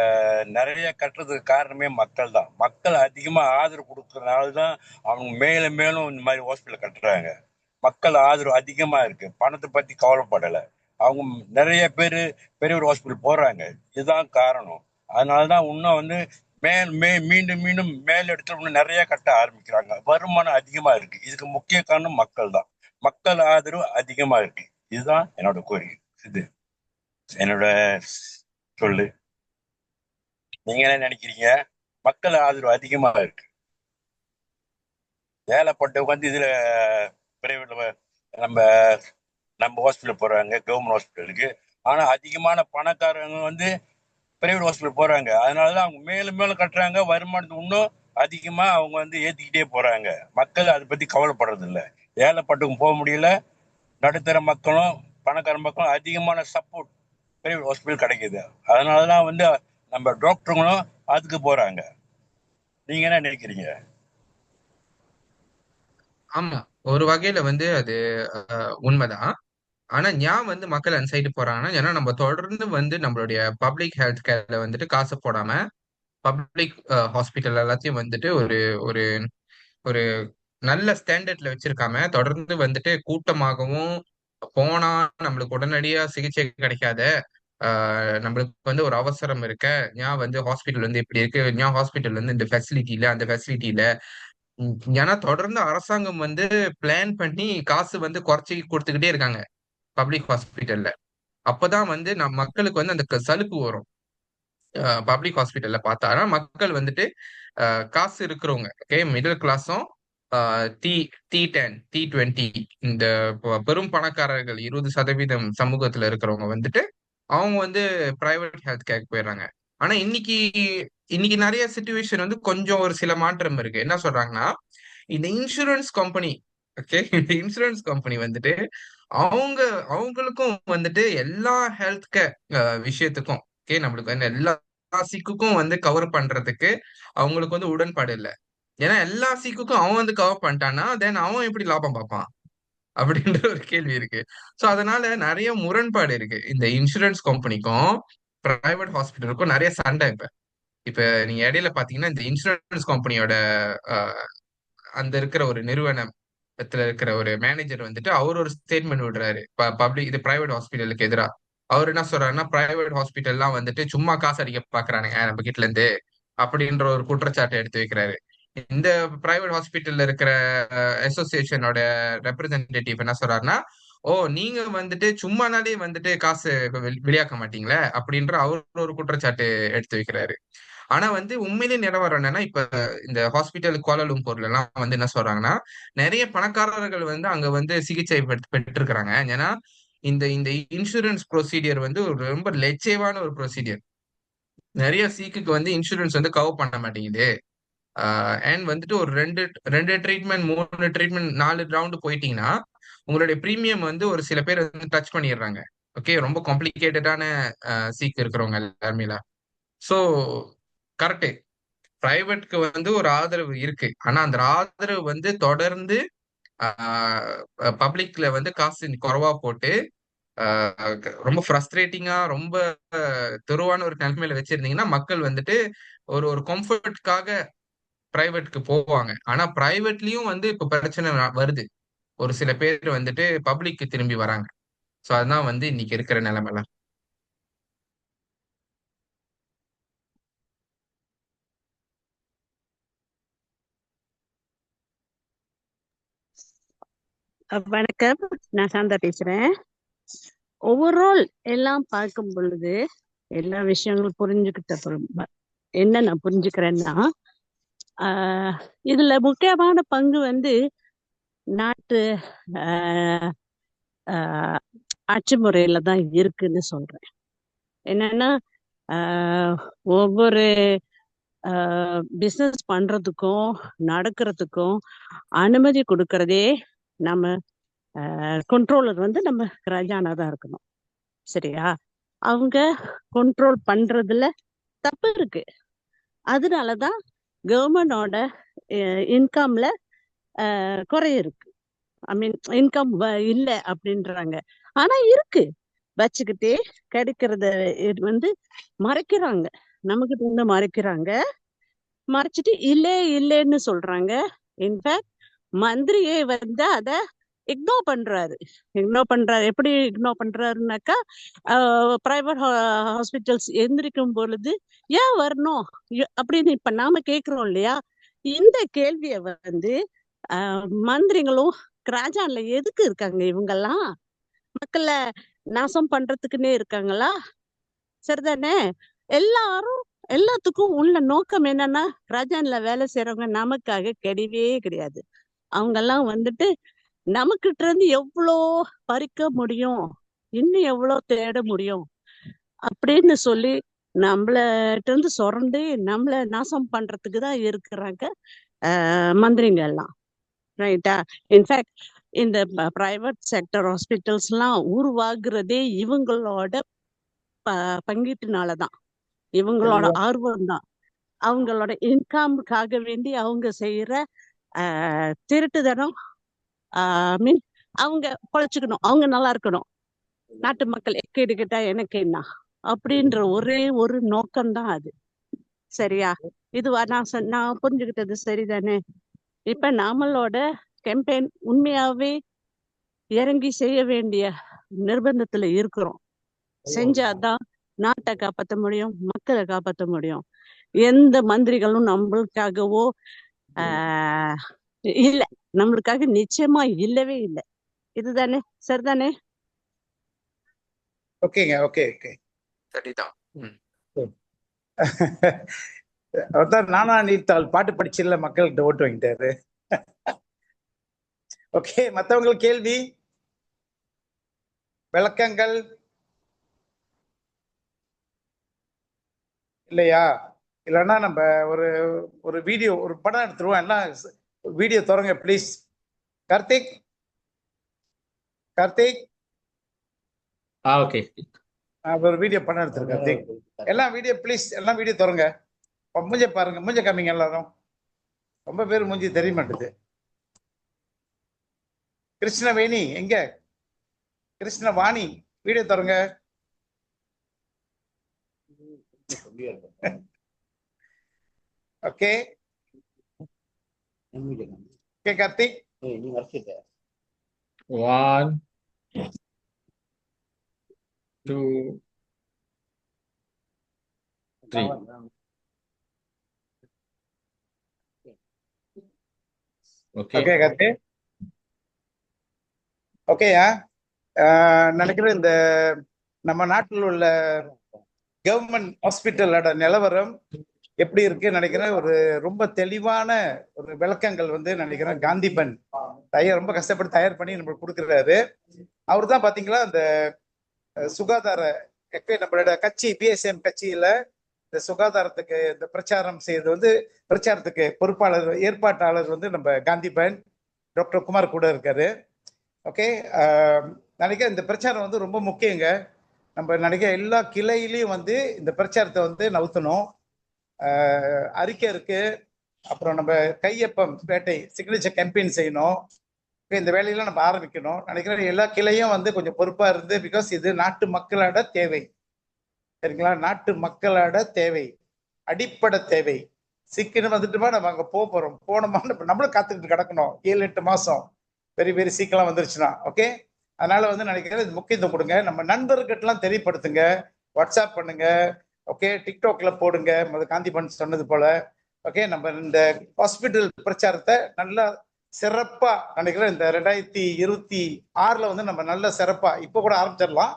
நிறைய கட்டுறதுக்கு காரணமே மக்கள் தான். மக்கள் அதிகமா ஆதரவு கொடுக்கறதுனாலதான் அவங்க மேலும் மேலும் இந்த மாதிரி ஹாஸ்பிட்டல் கட்டுறாங்க. மக்கள் ஆதரவு அதிகமா இருக்கு, பணத்தை பத்தி கவலைப்படலை. அவங்க நிறைய பேர் பெரிய ஒரு ஹாஸ்பிட்டல் போறாங்க, இதுதான் காரணம். அதனாலதான் இன்னும் வந்து மீண்டும் மீண்டும் மேல் இடத்துல நிறைய கட்ட ஆரம்பிக்கிறாங்க. வருமானம் அதிகமா இருக்கு. இதுக்கு முக்கிய காரணம் மக்கள் தான். மக்கள் ஆதரவு அதிகமா இருக்கு. இதுதான் என்னோட கோரிக்கை. இது என்னோட சொல்லு. நீங்க என்ன நினைக்கிறீங்க? மக்கள் ஆதரவு அதிகமா இருக்கு. ஏழைப்பட்டவங்க வந்து இதுல பிரைவேட்ல நம்ம நம்ம ஹாஸ்பிட்டல் போறாங்க, கவர்மெண்ட் ஹாஸ்பிட்டலுக்கு. ஆனா அதிகமான பணக்காரங்க வந்து பிரைவேட் ஹாஸ்பிட்டல் போறாங்க. அதனாலதான் அவங்க மேலும் மேலும் கட்டுறாங்க. வருமானத்தை இன்னும் அதிகமா அவங்க வந்து ஏத்திக்கிட்டே போறாங்க. மக்கள் அதை பத்தி கவலைப்படுறது இல்லை. ஏழைப்பட்டவங்க போக முடியல, நடுத்தர மக்களும் பணக்கார மக்களும் அதிகமான சப்போர்ட் பிரைவேட் ஹாஸ்பிட்டல் கிடைக்குது. அதனாலதான் வந்து நம்ம டாக்டருங்களும் அதுக்கு போறாங்க. நீங்க என்ன நினைக்கிறீங்க? ஆமா, ஒரு வகையில வந்து அது உண்மைதான். ஆனா ஞான் வந்து மக்கள் அந்த சைடு போறாங்கன்னா, ஏன்னா நம்ம தொடர்ந்து வந்து நம்மளுடைய பப்ளிக் ஹெல்த் கேர்ல வந்துட்டு காசு போடாம பப்ளிக் ஹாஸ்பிட்டல் எல்லாத்தையும் வந்துட்டு ஒரு ஒரு ஒரு நல்ல ஸ்டாண்டர்ட்ல வச்சிருக்காம தொடர்ந்து வந்துட்டு கூட்டமாகவும் போனா நம்மளுக்கு உடனடியா சிகிச்சை கிடைக்காத, நம்மளுக்கு வந்து ஒரு அவசரம் இருக்க, ஞான் வந்து ஹாஸ்பிட்டல் வந்து இப்படி இருக்கு, ஞான் ஹாஸ்பிட்டல் வந்து இந்த ஃபெசிலிட்டி இல்ல, அந்த ஃபெசிலிட்டி இல்ல. ஏன்னா தொடர்ந்து அரசாங்கம் வந்து பிளான் பண்ணி காசு வந்து குறைச்சி கொடுத்துக்கிட்டே இருக்காங்க பப்ளிக் ஹாஸ்பிட்டல்ல. அப்பதான் வந்து மக்களுக்கு வந்து அந்த சலுப்பு வரும். பப்ளிக் ஹாஸ்பிட்டல்ல பார்த்தா ஆனா மக்கள் வந்துட்டு காசு இருக்கிறவங்க, ஓகே, மிடில் கிளாஸும் T10 T20 இந்த பெரும் பணக்காரர்கள் 20% சமூகத்துல இருக்கிறவங்க வந்துட்டு அவங்க வந்து பிரைவேட் ஹெல்த் கேருக்கு போயிடுறாங்க. ஆனா இன்னைக்கு இன்னைக்கு நிறைய சுச்சுவேஷன் வந்து கொஞ்சம் ஒரு சில மாற்றம் இருக்கு. என்ன சொல்றாங்கன்னா, இந்த இன்சூரன்ஸ் கம்பெனி, ஓகே. இந்த இன்சூரன்ஸ் கம்பெனி வந்துட்டு அவங்க அவங்களுக்கும் வந்துட்டு எல்லா ஹெல்த் கேர் விஷயத்துக்கும் ஓகே நம்மளுக்கு வந்து எல்லா சிக்குக்கும் வந்து கவர் பண்றதுக்கு அவங்களுக்கு வந்து உடன்பாடு இல்லை. ஏன்னா எல்லா சிக்குக்கும் அவன் வந்து கவர் பண்ணிட்டான்னா தென் அவன் எப்படி லாபம் பார்ப்பான் அப்படின்ற ஒரு கேள்வி இருக்கு. சோ அதனால நிறைய முரண்பாடு இருக்கு இந்த இன்சூரன்ஸ் கம்பெனிக்கும் பிரைவேட் ஹாஸ்பிட்டலுக்கும் நிறைய சண்டை. இப்ப இப்ப நீங்க இடையில பாத்தீங்கன்னா இந்த இன்சூரன்ஸ் கம்பெனியோட அந்த இருக்கிற ஒரு நிறுவனத்துல இருக்கிற ஒரு மேனேஜர் வந்துட்டு அவர் ஒரு ஸ்டேட்மெண்ட் விடுறாரு பப்ளிக் இது பிரைவேட் ஹாஸ்பிட்டலுக்கு எதிரா. அவர் என்ன சொல்றாருன்னா பிரைவேட் ஹாஸ்பிட்டல்லாம் வந்துட்டு சும்மா காசு அடிக்க பாக்குறானுங்க நம்ம கிட்ட இருந்து அப்படின்ற ஒரு குற்றச்சாட்டை எடுத்து வைக்கிறாரு. இந்த பிரைவேட் ஹாஸ்பிட்டல்ல இருக்கிற அசோசியேஷனோட ரெப்ரசன்டேட்டிவ் என்ன சொல்றாருன்னா, ஓ நீங்க வந்துட்டு சும்மானாலே வந்துட்டு காசு வெளியாக்க மாட்டீங்களே அப்படின்ற அவர் ஒரு குற்றச்சாட்டு எடுத்து வைக்கிறாரு. ஆனா வந்து உண்மையிலே நிலவரம் என்னன்னா இப்ப இந்த ஹாஸ்பிட்டல் கோலாலும்பூர்ல எல்லாம் வந்து என்ன சொல்றாங்கன்னா நிறைய பணக்காரர்கள் வந்து அங்க வந்து சிகிச்சை பெற்றிருக்கிறாங்க. ஏன்னா இந்த இந்த இன்சூரன்ஸ் ப்ரொசீடியர் வந்து ஒரு ரொம்ப லெச்சேவான ஒரு ப்ரொசீடியர். நிறைய சீக்குக்கு வந்து இன்சூரன்ஸ் வந்து கவர் பண்ண மாட்டேங்குது. அண்ட் வந்துட்டு ஒரு ரெண்டு ரெண்டு ட்ரீட்மெண்ட் 3 ட்ரீட்மெண்ட் 4 ரவுண்டு போயிட்டீங்கன்னா உங்களுடைய ப்ரீமியம் வந்து ஒரு சில பேர் வந்து டச் பண்ணிடுறாங்க. ஓகே ரொம்ப காம்ப்ளிகேட்டடான சீக் இருக்கிறவங்க எல்லாருமே. ஸோ கரெக்ட் பிரைவேட்க்கு வந்து ஒரு ஆதரவு இருக்கு. ஆனா அந்த ஆதரவு வந்து தொடர்ந்து பப்ளிக்ல வந்து காசு குறைவா போட்டு ரொம்ப ஃப்ரஸ்ட்ரேட்டிங்கா ரொம்ப தெருவான ஒரு நிலைமையில வச்சிருந்தீங்கன்னா மக்கள் வந்துட்டு ஒரு ஒரு கம்ஃபர்ட்காக பிரைவேட்க்கு போவாங்க. ஆனா பிரைவேட்லயும் வந்து இப்ப பிரச்சனை வருது. ஒரு சில பேர் வந்துட்டு பப்ளிக்கு திரும்பி வராங்க. சோ அதுதான் வந்து இன்னைக்கு இருக்கிற நிலைமை. வணக்கம். நான் சாந்தா பேசுறேன். ஓவரால் எல்லாம் பார்க்கும் பொழுது எல்லா விஷயங்களும் புரிஞ்சுக்கிட்ட என்ன நான் புரிஞ்சுக்கிறேன்னா, இதுல முக்கியமான பங்கு வந்து நாட்டு ஆஹ் ஆஹ் ஆட்சி முறையில தான் இருக்குன்னு சொல்றேன். என்னன்னா ஒவ்வொரு பிசினஸ் பண்றதுக்கும் நடக்கிறதுக்கும் அனுமதி கொடுக்கறதே நம்ம கண்ட்ரோலர் வந்து நம்ம ராஜானா தான் இருக்கணும். சரியா? அவங்க கண்ட்ரோல் பண்றதுல தப்பு இருக்கு. அதனாலதான் கவர்மெண்டோட இன்கம்ல குறை இருக்கு. ஐ மீன் இன்கம் இல்லை அப்படின்றாங்க. ஆனா இருக்கு, வச்சுக்கிட்டே கிடைக்கிறத வந்து மறைக்கிறாங்க, நமக்கு வந்து மறைக்கிறாங்க. மறைச்சிட்டு இல்லைன்னு சொல்றாங்க. இன்ஃபேக்ட் மந்திரியே வந்து அத இக்னோர் பண்றாரு. எப்படி இக்னோர் பண்றாருனாக்கா, பிரைவேட் ஹாஸ்பிட்டல்ஸ் எந்திரிக்கும் பொழுது ஏன் வரணும் அப்படின்னு இப்ப நாம கேக்குறோம் இல்லையா? இந்த கேள்விய வந்து மந்திரிகளும் ராஜான்ல எதுக்கு இருக்காங்க? இவங்கெல்லாம் மக்களை நாசம் பண்றதுக்குன்னே இருக்காங்களா? சரிதானே? எல்லாத்துக்கும் உள்ள நோக்கம் என்னன்னா, ராஜான்ல வேலை செய்யறவங்க நமக்காக கிடையவே கிடையாது. அவங்க எல்லாம் வந்துட்டு நமக்கிட்ட இருந்து எவ்வளோ பறிக்க முடியும், இன்னும் எவ்வளவு தேட முடியும் அப்படின்னு சொல்லி நம்மள்ட்ட இருந்து சுரண்டி நம்மள நாசம் பண்றதுக்கு தான் இருக்கிறாங்க மந்திரிங்க எல்லாம். ரைட்டா? இன்ஃபேக்ட் இந்த பிரைவேட் செக்டர் ஹாஸ்பிட்டல்ஸ் எல்லாம் உருவாகுறதே இவங்களோட பங்கீட்டுனாலதான், இவங்களோட ஆர்வம் தான், அவங்களோட இன்கமுக்காக வேண்டி அவங்க செய்யற திருட்டுதனம். மீன் அவங்க பொழைச்சுக்கணும், அவங்க நல்லா இருக்கணும், நாட்டு மக்கள் கேட்டுக்கிட்டா எனக்கு என்ன அப்படின்ற ஒரே ஒரு நோக்கம்தான் அது. சரியா? இதுவா நான் புரிஞ்சுக்கிட்டது சரிதானே? இப்ப நம்மளோட கேம்பெயின் உண்மையாவே இறங்கி செய்ய வேண்டிய நிர்பந்தத்துல இருக்கிறோம். செஞ்சாதான் நாட்டை காப்பாற்ற முடியும், மக்களை காப்பாற்ற முடியும். எந்த மந்திரிகளும் நம்மளுக்காகவோ இல்ல, நம்மளுக்காக நிச்சயமா இல்லவே இல்லை. இதுதானே? சரிதானே? ஓகேங்க. ஓகே ஓகே சரிதான். அவர்தான் நானா நீத்தாள் பாட்டு படிச்சில்ல மக்கள்கிட்ட ஓட்டு வாங்கிட்டாரு. ஓகே, மத்தவங்களுக்கு கேள்வி விளக்கங்கள் இல்லையா? இல்லைன்னா நம்ம ஒரு ஒரு வீடியோ ஒரு படம் எடுத்துருவோம். எல்லாம் வீடியோ தொடங்க ப்ளீஸ். கார்த்திக் கார்த்திக் ஓகே. ஒரு வீடியோ பண்ண எடுத்துரு கார்த்திக். எல்லாம் வீடியோ ப்ளீஸ், எல்லாம் வீடியோ தருங்க. மூஞ்ச பாருங்க, மூஞ்ச காமிங்க எல்லாரும். ரொம்ப பேர் மூஞ்சி தெரிய மாட்டுது. கிருஷ்ணவேணி எங்க? கிருஷ்ணவாணி வீடியோ தருங்க. Okay okay Karthik. 1 2 3. Okay. Okay Karthik. ஓகேயா? நினைக்கிறேன் இந்த நம்ம நாட்டில் உள்ள கவர்மெண்ட் ஹாஸ்பிட்டலோட நிலவரம் எப்படி இருக்கு நினைக்கிறேன். ஒரு ரொம்ப தெளிவான ஒரு விளக்கங்கள் வந்து நினைக்கிறேன் காந்திபன் ரொம்ப கஷ்டப்பட்டு தயார் பண்ணி நம்மளுக்கு கொடுக்குறாரு. அவர் தான் பாத்தீங்களா இந்த சுகாதார நம்மளோட கட்சி பிஎஸ்எம் கட்சியில இந்த சுகாதாரத்துக்கு இந்த பிரச்சாரம் செய்யறது வந்து பிரச்சாரத்துக்கு பொறுப்பாளர் ஏற்பாட்டாளர் வந்து நம்ம காந்திபன் டாக்டர் குமார் கூட இருக்காரு. ஓகே, நினைக்க இந்த பிரச்சாரம் வந்து ரொம்ப முக்கியங்க. நம்ம நினைக்க எல்லா கிளையிலையும் வந்து இந்த பிரச்சாரத்தை வந்து நவுத்தணும். அறிக்கை இருக்கு, அப்புறம் நம்ம கையொப்பம் வேட்டை சிக்னேச்சர் கேம்பெயின் செய்யணும். இந்த வேலையெல்லாம் நம்ம ஆரம்பிக்கணும் நினைக்கிறேன். எல்லா கிளையும் வந்து கொஞ்சம் பொறுப்பா இருந்து, பிகாஸ் இது நாட்டு மக்களோட தேவை, சரிங்களா? நாட்டு மக்களோட தேவை, அடிப்படை தேவை. சிக்கனம் வந்துட்டுமா நம்ம அங்க போறோம், போனோமா நம்மளும் காத்துக்கிட்டு கிடக்கணும் 7-8 மாசம் பெரிய பெரிய சீக்கிரம் வந்துருச்சுன்னா. ஓகே, அதனால வந்து நினைக்கிறேன் இது முக்கியத்துவம் கொடுங்க. நம்ம நண்பர்கிட்டலாம் தெரியப்படுத்துங்க, வாட்ஸ்அப் பண்ணுங்க. ஓகே, டிக்டாக்ல போடுங்க, காந்திபன் சொன்னது போல. ஓகே, நம்ம இந்த ஹாஸ்பிட்டல் பிரச்சாரத்தை நல்லா சிறப்பா நினைக்கிறேன். இந்த 2026 வந்து நம்ம நல்ல சிறப்பா இப்ப கூட ஆரம்பிச்சிடலாம்.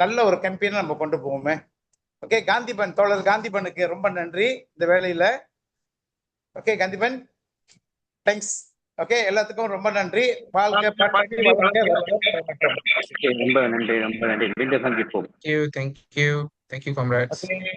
நல்ல ஒரு கேம்பெயினை நம்ம கொண்டு போவோமே. ஓகே, காந்திபன் தோழர் காந்திபனுக்கு ரொம்ப நன்றி இந்த வேலையில. Okay காந்திபன், thanks. ஓகே, எல்லாத்துக்கும் ரொம்ப நன்றி. வாழ்க்கை ரொம்ப நன்றி, ரொம்ப நன்றி. மீண்டும் சந்திப்போம். Thank you, comrades. ஓகே.